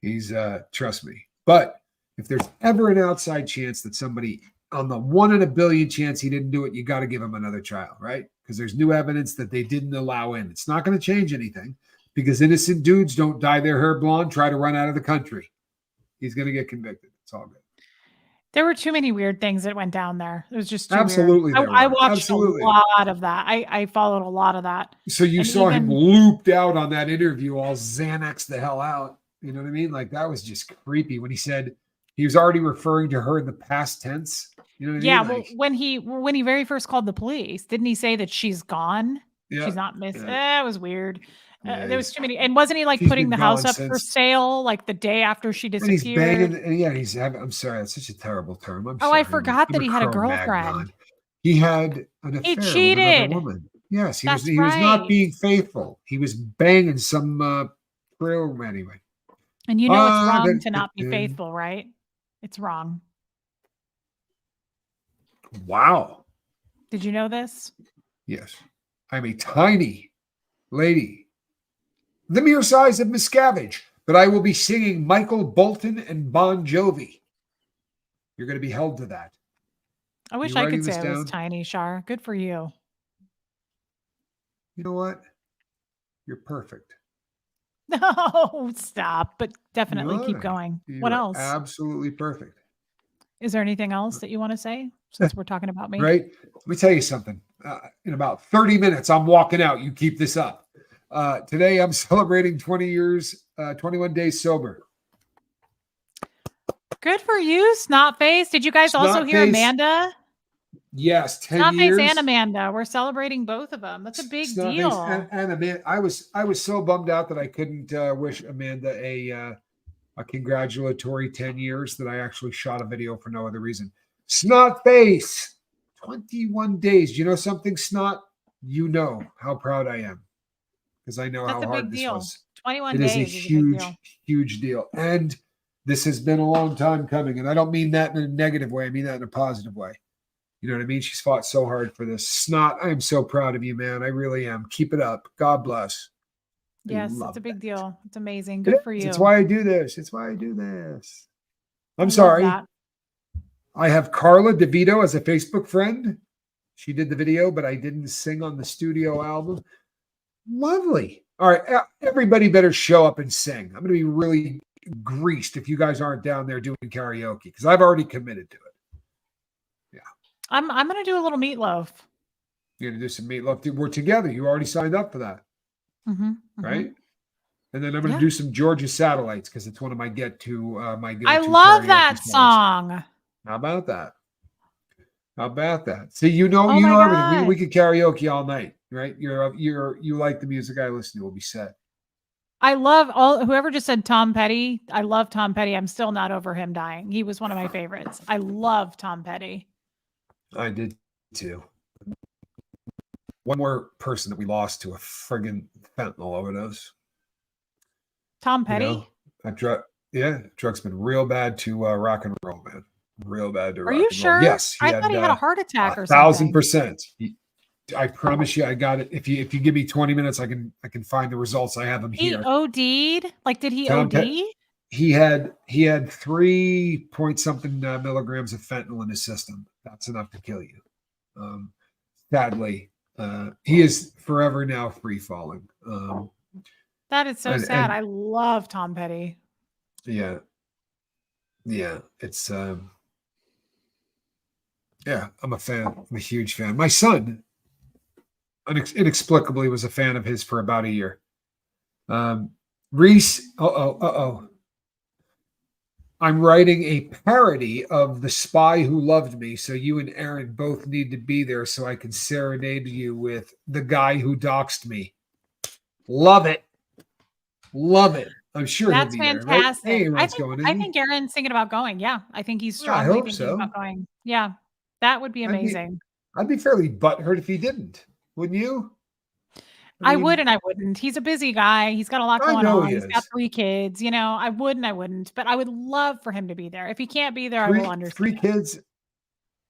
S1: He's trust me. But if there's ever an outside chance that somebody, on the 1 in a billion chance he didn't do it, you got to give him another trial, right? because there's new evidence that they didn't allow in. It's not going to change anything because innocent dudes don't dye their hair blonde, try to run out of the country. He's going to get convicted. It's all good.
S2: There were too many weird things that went down there. It was just too
S1: Absolutely,
S2: weird.
S1: there
S2: I
S1: were.
S2: watched
S1: Absolutely.
S2: a lot of that. I followed a lot of that.
S1: So you
S2: And
S1: saw him
S2: even-
S1: looped out on that interview, all Xanax the hell out. You know what I mean? Like that was just creepy when he said he was already referring to her in the past tense. You know what I
S2: Yeah,
S1: mean?
S2: well,
S1: Like,
S2: when he very first called the police, didn't he say that she's gone?
S1: yeah,
S2: She's not missing.
S1: yeah,
S2: It was weird.
S1: yeah,
S2: There was too many. And wasn't he like
S1: she's
S2: putting
S1: been
S2: the house
S1: gone
S2: up for
S1: since.
S2: sale like the day after she
S1: And he's
S2: disappeared?
S1: banging, and yeah, he's having. I'm sorry, that's such a terrible term. I'm
S2: Oh,
S1: sorry.
S2: I forgot
S1: I'm
S2: that he had a
S1: Cro-Magnon.
S2: girlfriend.
S1: He had an
S2: He
S1: affair with another
S2: cheated.
S1: woman. Yes, he
S2: That's
S1: was. He was not
S2: right.
S1: being faithful. He was banging some crew anyway.
S2: And you know it's wrong
S1: that-
S2: to not be
S1: that-
S2: faithful, right? It's wrong.
S1: Wow.
S2: Did you know this?
S1: Yes, I'm a tiny lady, the mere size of Miscavige, but I will be singing Michael Bolton and Bon Jovi. You're going to be held to that.
S2: I wish
S1: You
S2: I
S1: writing
S2: could say
S1: this
S2: I was
S1: down?
S2: tiny, Shar. Good for you.
S1: You know what? You're perfect.
S2: No, stop. But definitely
S1: You
S2: keep
S1: are.
S2: going.
S1: You
S2: What
S1: are
S2: else?
S1: absolutely perfect.
S2: Is there anything else that you want to say since we're talking about me?
S1: Right? Let me tell you something. In about 30 minutes, I'm walking out. You keep this up. Today, I'm celebrating 20 years, 21 days sober.
S2: Good for you, Snotface. Did you guys also hear
S1: Snotface,
S2: Amanda?
S1: Yes, 10
S2: Snotface
S1: years.
S2: and Amanda. We're celebrating both of them. That's a big
S1: Snotface
S2: deal.
S1: and Amanda. I was so bummed out that I couldn't wish Amanda a congratulatory 10 years that I actually shot a video for no other reason. Snotface, 21 days. You know something, Snot? You know how proud I am because I know
S2: That's
S1: how
S2: a
S1: hard
S2: big
S1: this
S2: deal.
S1: was.
S2: 21
S1: It is
S2: days
S1: a
S2: is a big
S1: huge,
S2: deal.
S1: huge deal. And this has been a long time coming. And I don't mean that in a negative way. I mean that in a positive way. You know what I mean? She's fought so hard for this. Snot, I am so proud of you, man. I really am. Keep it up. God bless.
S2: Yes,
S1: love
S2: it's a big
S1: that.
S2: deal. It's amazing. Good for you.
S1: It's why I do this. It's why I do this.
S2: I
S1: I'm
S2: love
S1: sorry.
S2: that.
S1: I have Carla DeVito as a Facebook friend. She did the video, but I didn't sing on the studio album. Lovely. All right. Everybody better show up and sing. I'm going to be really greased if you guys aren't down there doing karaoke because I've already committed to it.
S2: I'm gonna do a little meatloaf.
S1: You're going to do some meatloaf. We're together. You already signed up for that, right? And then I'm going to do some Georgia Satellites because it's one of my my go-to
S2: I love
S1: karaoke
S2: that
S1: songs.
S2: song.
S1: How about that? How about that? See, you know
S2: Oh my
S1: everything. We
S2: God.
S1: could karaoke all night, right? You like the music I listen to. We'll be set.
S2: I love whoever just said Tom Petty. I love Tom Petty. I'm still not over him dying. He was one of my favorites. I love Tom Petty.
S1: I did too. One more person that we lost to a friggin' fentanyl overdose.
S2: Tom Petty?
S1: You know, drug's been real bad to rock and roll, man. Real bad to rock
S2: Are you
S1: and
S2: sure?
S1: roll. Yes,
S2: I thought he had a heart attack or something.
S1: 1,000%. I promise you, I got it. If you give me 20 minutes, I can find the results. I have them
S2: He
S1: here.
S2: OD'd? Like, did he
S1: Tom
S2: OD?
S1: He had 3 point something milligrams of fentanyl in his system. That's enough to kill you. Sadly, he is forever now free falling.
S2: That is so sad. I love Tom Petty.
S1: Yeah. It's I'm a fan. I'm a huge fan. My son inexplicably was a fan of his for about a year. Reese, I'm writing a parody of The Spy Who Loved Me, so you and Aaron both need to be there so I can serenade you with The Guy Who Doxed Me. Love it. Love it. I'm sure
S2: That's
S1: he'll be
S2: fantastic.
S1: there, right?
S2: I think Aaron's thinking about going. Yeah, I think he's
S1: I
S2: strongly
S1: hope
S2: thinking
S1: so.
S2: about going. Yeah, that would be amazing.
S1: I'd be fairly butthurt if he didn't. Wouldn't you?
S2: I would and I wouldn't. He's a busy guy. He's got a lot going on. He's got 3 kids. I would and I wouldn't. But I would love for him to be there. If he can't be there, I will understand.
S1: 3 kids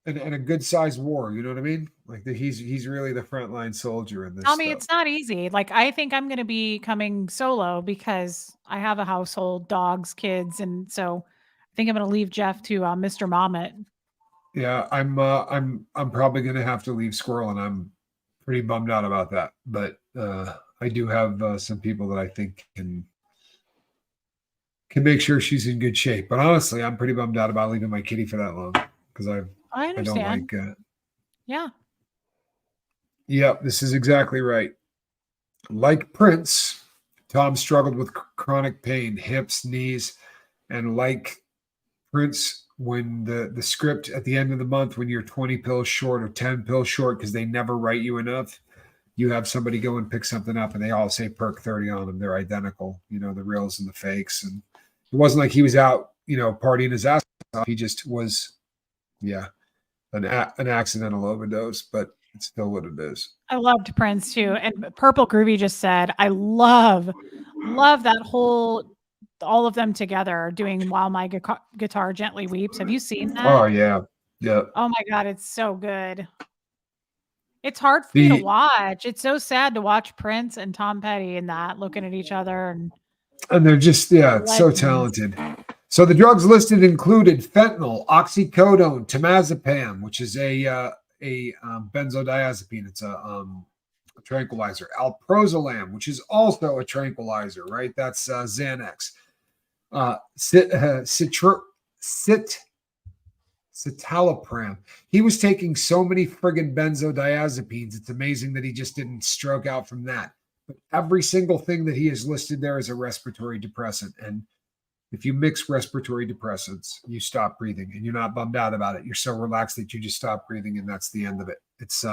S1: and a good sized war. You know what I mean? Like he's really the frontline soldier in this.
S2: Tell me, it's not easy. Like, I think I'm going to be coming solo because I have a household, dogs, kids, and so I think I'm going to leave Jeff to Mr. Mommet.
S1: Yeah, I'm probably going to have to leave Squirrel, and I'm pretty bummed out about that. But I do have some people that I think can make sure she's in good shape. But honestly, I'm pretty bummed out about leaving my kitty for that long because
S2: I
S1: I don't
S2: understand.
S1: like.
S2: Yeah.
S1: Yep, this is exactly right. Like Prince, Tom struggled with chronic pain, hips, knees, and like Prince, when the script at the end of the month, when you're 20 pills short or 10 pills short because they never write you enough, you have somebody go and pick something up and they all say perk 30 on them. They're identical, the reals and the fakes. And it wasn't like he was out, partying his ass off. He just was, an accidental overdose, but it's still what it is.
S2: I loved Prince too. And Purple Groovy just said, I love that all of them together doing While My Guitar Gently Weeps. Have you seen that?
S1: Oh, yeah. Yeah.
S2: Oh my God, it's so good. It's hard for me to watch. It's so sad to watch Prince and Tom Petty in that looking at each other.
S1: And they're just, so talented. So the drugs listed included fentanyl, oxycodone, temazepam, which is a benzodiazepine. It's a tranquilizer. Alprazolam, which is also a tranquilizer, right? That's Xanax. Citalopram. He was taking so many friggin' benzodiazepines. It's amazing that he just didn't stroke out from that. But every single thing that he has listed there is a respiratory depressant. And if you mix respiratory depressants, you stop breathing and you're not bummed out about it. You're so relaxed that you just stop breathing and that's the end of it. It's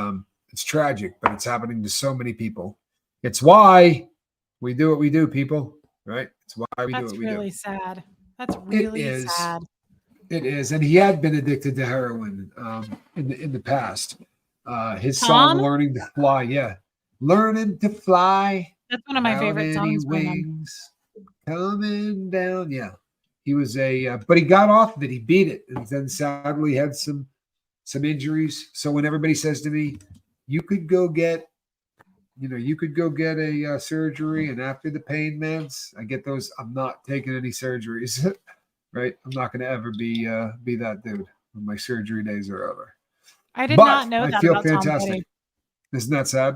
S1: tragic, but it's happening to so many people. It's why we do what we do, people, right? It's why we do what we do.
S2: That's really sad. That's really sad.
S1: It is. And he had been addicted to heroin in the past. His
S2: Tom?
S1: song Learning to Fly. Yeah. Learning to Fly.
S2: That's one of my favorite songs.
S1: Wings coming down. Yeah. He was but he got off of it. He beat it. And then sadly had some injuries. So when everybody says to me, you could go get a surgery and after the pain meds, I get those. I'm not taking any surgeries. Right? I'm not going to ever be that dude when my surgery days are over.
S2: I did not know that.
S1: I feel fantastic. Isn't that sad?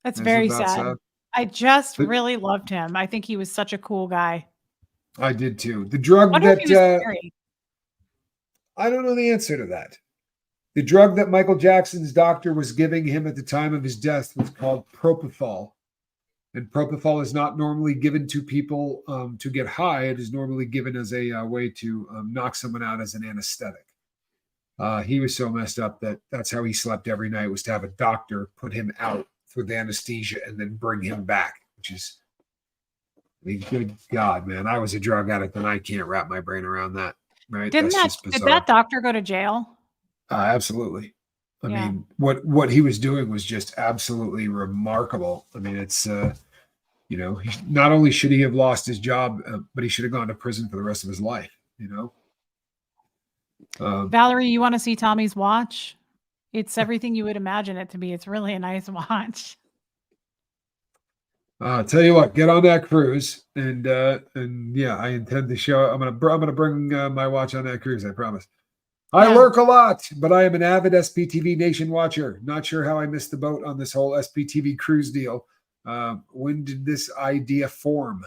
S2: That's very sad. I just really loved him. I think he was such a cool guy.
S1: I did too. The drug that I don't know the answer to that. The drug that Michael Jackson's doctor was giving him at the time of his death was called propofol. And propofol is not normally given to people to get high. It is normally given as a way to knock someone out as an anesthetic. He was so messed up that's how he slept every night, was to have a doctor put him out for the anesthesia and then bring him back, which is, good God, man. I was a drug addict and I can't wrap my brain around that. Right?
S2: Did that doctor go to jail?
S1: Absolutely. I mean, what he was doing was just absolutely remarkable. I mean, it's, not only should he have lost his job, but he should have gone to prison for the rest of his life,
S2: Valerie, you want to see Tommy's watch? It's everything you would imagine it to be. It's really a nice watch.
S1: Tell you what, get on that cruise, and I intend to show. I'm gonna bring my watch on that cruise. I promise. I lurk a lot, but I am an avid SPTV Nation watcher. Not sure how I missed the boat on this whole SPTV cruise deal. When did this idea form?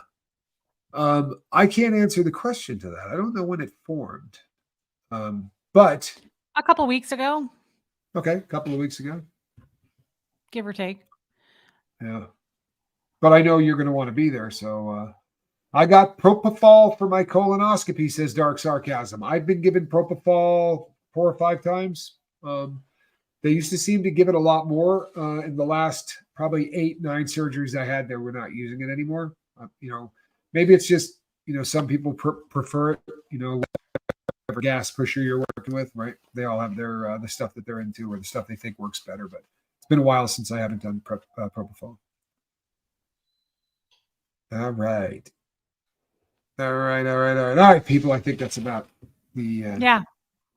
S1: I can't answer the question to that. I don't know when it formed. But
S2: a couple weeks ago.
S1: Okay, a couple of weeks ago.
S2: Give or take.
S1: Yeah. But I know you're going to want to be there, so I got propofol for my colonoscopy, says Dark Sarcasm. I've been given propofol 4 or 5 times. They used to seem to give it a lot more in the last probably 8-9 surgeries I had. They were not using it anymore. Maybe it's just, some people prefer it, whatever gas pusher you're working with, right? They all have their the stuff that they're into or the stuff they think works better. But it's been a while since I haven't done propofol. All right, people. I think that's about the.
S2: Yeah,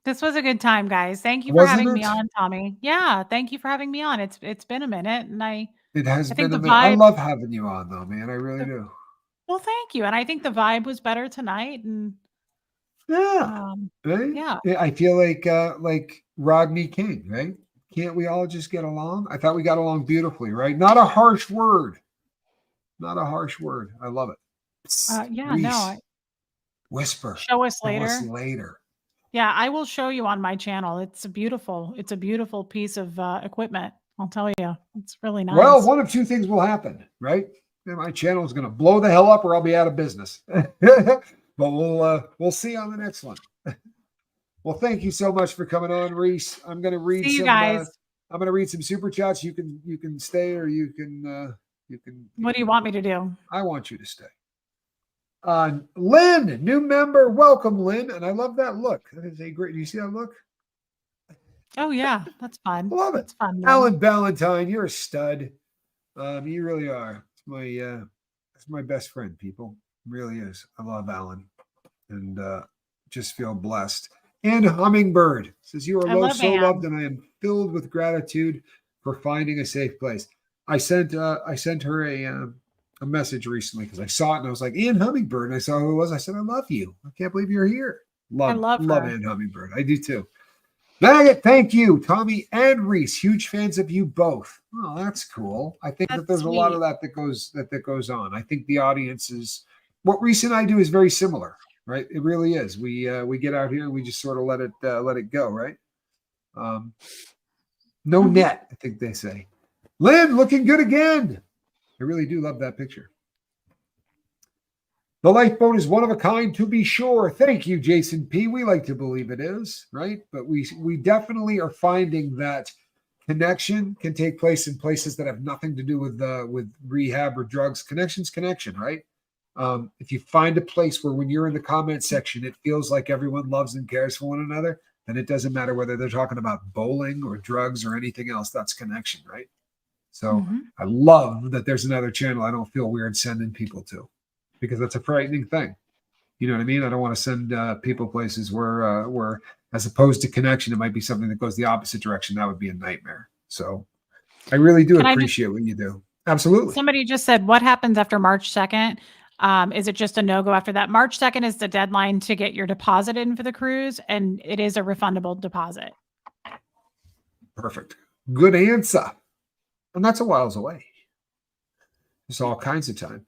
S2: this was a good time, guys. Thank you for having me on, Tommy. Yeah, thank you for having me on. It's been a minute, and
S1: it has been a minute. I love having you on, though, man. I really do.
S2: Well, thank you, and I think the vibe was better tonight, and
S1: right? Yeah. I feel like Rodney King, right? Can't we all just get along? I thought we got along beautifully, right? Not a harsh word. Not a harsh word. I love it. Psst,
S2: Yeah,
S1: Reese, whisper.
S2: show us
S1: Tell us
S2: later.
S1: later.
S2: Yeah, I will show you on my channel. It's a beautiful piece of equipment. I'll tell you, it's really
S1: Well,
S2: nice.
S1: one of two things will happen, right? My channel is going to blow the hell up, or I'll be out of business. But we'll see on the next one. Well, thank you so much for coming on, Reese. I'm going to read
S2: See you
S1: some.
S2: guys.
S1: I'm going to read some super chats. You can stay, or you can.
S2: What do you want me to do?
S1: I want you to stay. Lynn, new member. Welcome, Lynn. And I love that look. That is a great. Do you see that look?
S2: Oh yeah, that's fun.
S1: Love it.
S2: That's fun. Lynn.
S1: Alan Ballantyne, you're a stud. You really are. It's my best friend, people. It really is. I love Alan, and just feel blessed. And Hummingbird says, "You are so loved, and I am filled with gratitude for finding a safe place." I sent her a message recently because I saw it and I was like, "Ian Hummingbird," and I saw who it was. I said, "I love you. I can't believe you're here."
S2: I love
S1: Ian Hummingbird. I do too. Maggot, thank you, Tommy and Reese. Huge fans of you both. Oh, that's cool. I think that there's a lot of that goes on. I think the audience is what Reese and I do is very similar, right? It really is. We get out here and we just sort of let it go, right? No net, I think they say. Lynn, looking good again. I really do love that picture. The lifeboat is one of a kind, to be sure. Thank you, Jason P. We like to believe it is, right? But we definitely are finding that connection can take place in places that have nothing to do with rehab or drugs. Connection's connection, right? If you find a place where when you're in the comment section, it feels like everyone loves and cares for one another, then it doesn't matter whether they're talking about bowling or drugs or anything else. That's connection, right? So I love that there's another channel I don't feel weird sending people to, because that's a frightening thing. You know what I mean? I don't want to send people places where, as opposed to connection, it might be something that goes the opposite direction. That would be a nightmare. So I really do appreciate what you do. Absolutely.
S2: Somebody just said, what happens after March 2nd? Is it just a no-go after that? March 2nd is the deadline to get your deposit in for the cruise, and it is a refundable deposit.
S1: Perfect. Good answer. And that's a whiles away. There's all kinds of time.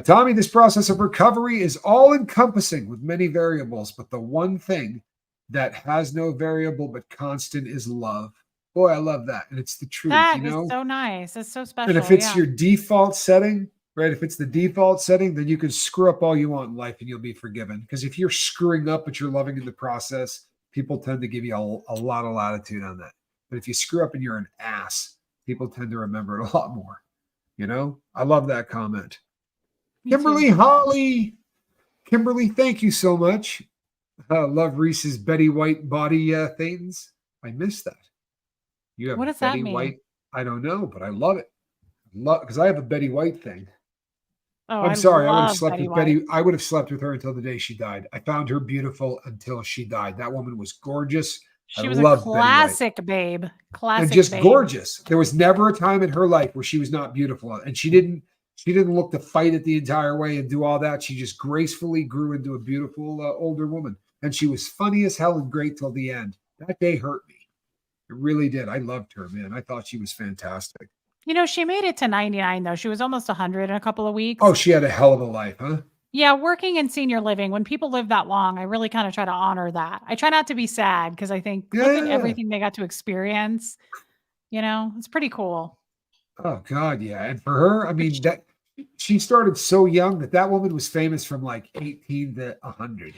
S1: Tommy, this process of recovery is all-encompassing with many variables, but the one thing that has no variable but constant is love. Boy, I love that. And it's the truth.
S2: That is so nice. It's so special.
S1: And if it's your default setting, right? If it's the default setting, then you can screw up all you want in life and you'll be forgiven. Because if you're screwing up, but you're loving in the process, people tend to give you a lot of latitude on that. But if you screw up and you're an ass, people tend to remember it a lot more. You know, I love that comment. Kimberly Holly. Kimberly, thank you so much. Love Reese's Betty White body things. I missed that. You have
S2: what does
S1: Betty
S2: that mean?
S1: White? I don't know, but I love it. Because I have a Betty White thing.
S2: Oh,
S1: I'm sorry. I would have slept
S2: Betty
S1: with Betty. I would have slept with her until the day she died. I found her beautiful until she died. That woman was gorgeous.
S2: She was a classic babe. Classic
S1: and just
S2: babe.
S1: Gorgeous. There was never a time in her life where she was not beautiful. And she didn't look to fight it the entire way and do all that. She just gracefully grew into a beautiful older woman. And she was funny as hell and great till the end. That day hurt me. It really did. I loved her, man. I thought she was fantastic.
S2: You know, she made it to 99, though. She was almost 100 in a couple of weeks.
S1: Oh, she had a hell of a life, huh?
S2: Yeah, working in senior living, when people live that long, I really kind of try to honor that. I try not to be sad because I think, look at everything they got to experience. You know, it's pretty cool.
S1: Oh, God, yeah. And for her, I mean, she started so young that woman was famous from like 18 to 100.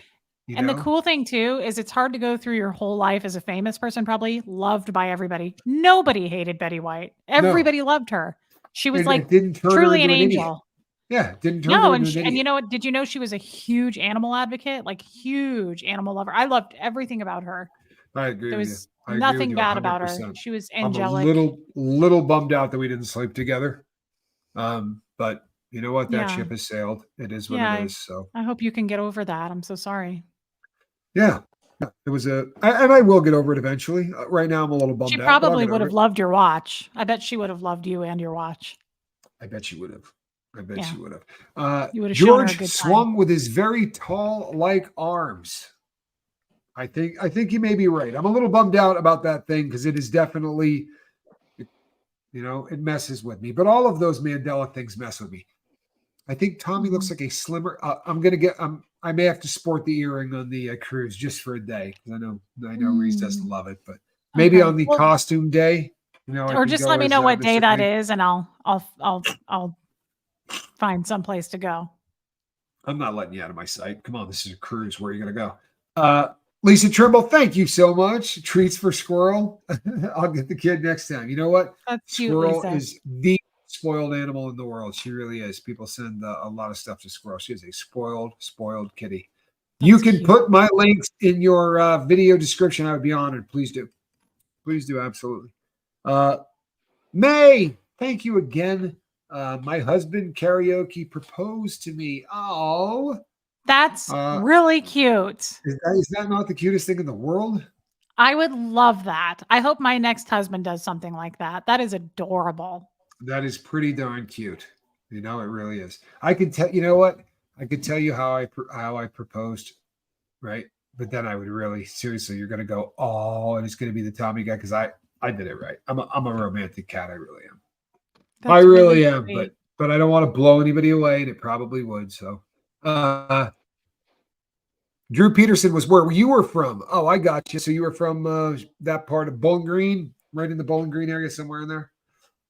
S2: And the cool thing, too, is it's hard to go through your whole life as a famous person, probably loved by everybody. Nobody hated Betty White. Everybody loved her. She was truly an angel.
S1: Yeah, didn't turn her into an idiot.
S2: And you know what? Did you know she was a huge animal advocate? Like huge animal lover. I loved everying about her.
S1: I agree.
S2: There was nothing bad about her. She was angelic.
S1: I'm a little bummed out that we didn't sleep together. But you know what? That ship has sailed. It is what it is. So
S2: I hope you can get over that. I'm so sorry.
S1: Yeah. It was and I will get over it eventually. Right now I'm a little bummed out.
S2: She probably would have loved your watch. I bet she would have loved you and your watch.
S1: I bet she would have. She would have.
S2: You would have
S1: George swung with his very tall like arms. I think you may be right. I'm a little bummed out about that thing because it is definitely, it messes with me. But all of those Mandela things mess with me. I think Tommy looks like a slimmer. I may have to sport the earring on the cruise just for a day because I know Reese doesn't love it, but maybe on the costume day, I
S2: or
S1: can
S2: just
S1: go
S2: let me
S1: as,
S2: know what day
S1: Mr.
S2: that
S1: Green.
S2: is, and I'll find some place to go.
S1: I'm not letting you out of my sight. Come on, this is a cruise. Where are you going to go? Lisa Trimble, thank you so much. Treats for Squirrel. I'll get the kid next time. You know what?
S2: That's cute,
S1: Squirrel
S2: Lisa.
S1: is the spoiled animal in the world. She really is. People send a lot of stuff to Squirrel. She is a spoiled kitty. You can put my links in your video description. I would be honored. Please do. Please do. Absolutely. May, thank you again. My husband karaoke proposed to me. Oh,
S2: that's really cute.
S1: Is that not the cutest thing in the world?
S2: I would love that. I hope my next husband does something like that. That is adorable.
S1: That is pretty darn cute. It really is. I could tell. You know what? I could tell you how I proposed, right? But then I would really seriously. You're going to go, oh, and it's going to be the Tommy guy because I did it right. I'm a romantic cat. I really am. I really am. Sweet. But I don't want to blow anybody away, and it probably would. So, Drew Peterson was where you were from. Oh, I got you. So you were from that part of Bowling Green, right in the Bowling Green area, somewhere in there.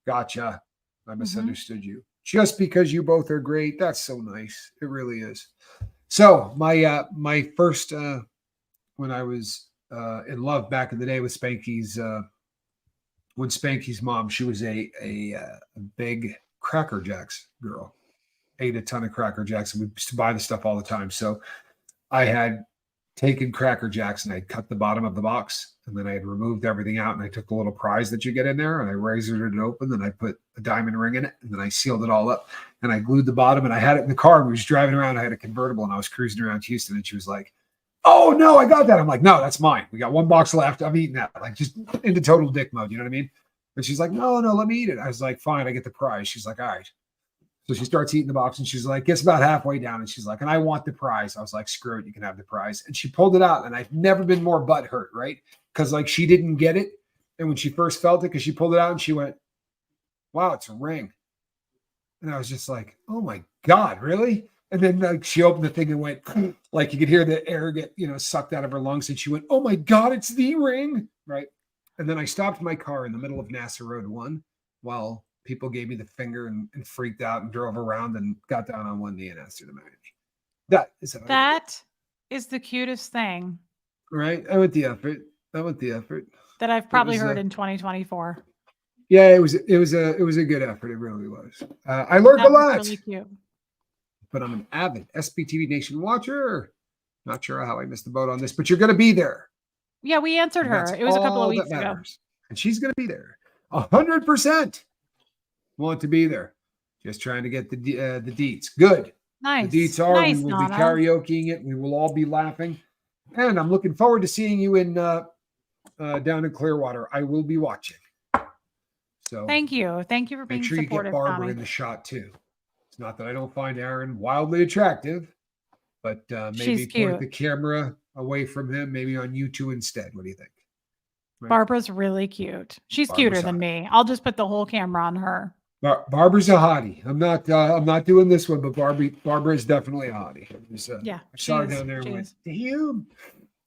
S1: Gotcha. I misunderstood you. Just because you both are great. That's so nice. It really is. So my first when I was in love back in the day with Spanky's when Spanky's mom, she was a big Cracker Jacks girl. Ate a ton of Cracker Jacks, and we used to buy the stuff all the time. So I had taken Cracker Jacks and I cut the bottom of the box, and then I had removed everything out, and I took the little prize that you get in there and I razored it open, and I put a diamond ring in it, and then I sealed it all up, and I glued the bottom, and I had it in the car, and we was driving around. I had a convertible, and I was cruising around Houston, and she was like, oh no, I got that. I'm like, no, that's mine. We got one box left. I'm eating that. Like, just into total dick mode. You know what I mean? And she's like, no, let me eat it. I was like, fine, I get the prize. She's like, all right. So she starts eating the box, and she's like, gets about halfway down, and she's like, and I want the prize. I was like, screw it, you can have the prize. And she pulled it out, and I've never been more butthurt, right? Because like she didn't get it. And when she first felt it, because she pulled it out and she went, wow, it's a ring. And I was just like, oh my God, really? And then like she opened the thing and went, like you could hear the air get, sucked out of her lungs. And she went, oh my God, it's the ring. Right. And then I stopped my car in the middle of NASA Road 1 while people gave me the finger and freaked out and drove around and got down on one knee and asked her to marry me. That is the cutest thing. Right. I went the effort. That I've probably heard in 2024. Yeah, it was a good effort. It really was. I learned a lot. Really cute. But I'm an avid SBTV Nation watcher. Not sure how I missed the boat on this, but you're going to be there. Yeah, we answered her. It was a couple of weeks ago. And she's going to be there. 100% want to be there. Just trying to get the deets. Good. Nice. The deets are, we will be karaokeing it. We will all be laughing. And I'm looking forward to seeing you in down in Clearwater. I will be watching. So thank you for being supportive. Make sure you get Barbara in the shot too. It's not that I don't find Aaron wildly attractive, but maybe point the camera away from him, maybe on you two instead. What do you think? Right? Barbara's really cute. She's cuter than me. I'll just put the whole camera on her. Barbara's a hottie. I'm not doing this one, but Barbara is definitely a hottie. I saw her down there and went, damn.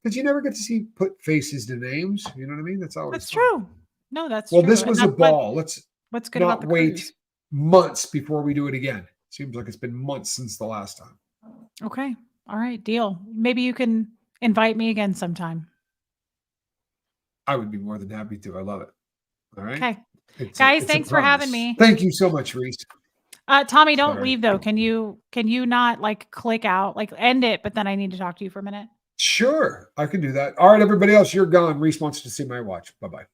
S1: Because you never get to put faces to names. You know what I mean? That's always true. No, that's well, true. This was a ball. What's good about the cruise. Months before we do it again. Seems like it's been months since the last time. Okay. All right. Deal. Maybe you can invite me again sometime. I would be more than happy to. I love it. All right. Okay. Guys, thanks for having me. Thank you so much, Reese. Tommy, don't leave though. Can you not click out, end it, but then I need to talk to you for a minute? Sure. I can do that. All right, everybody else, you're gone. Reese wants to see my watch. Bye-bye.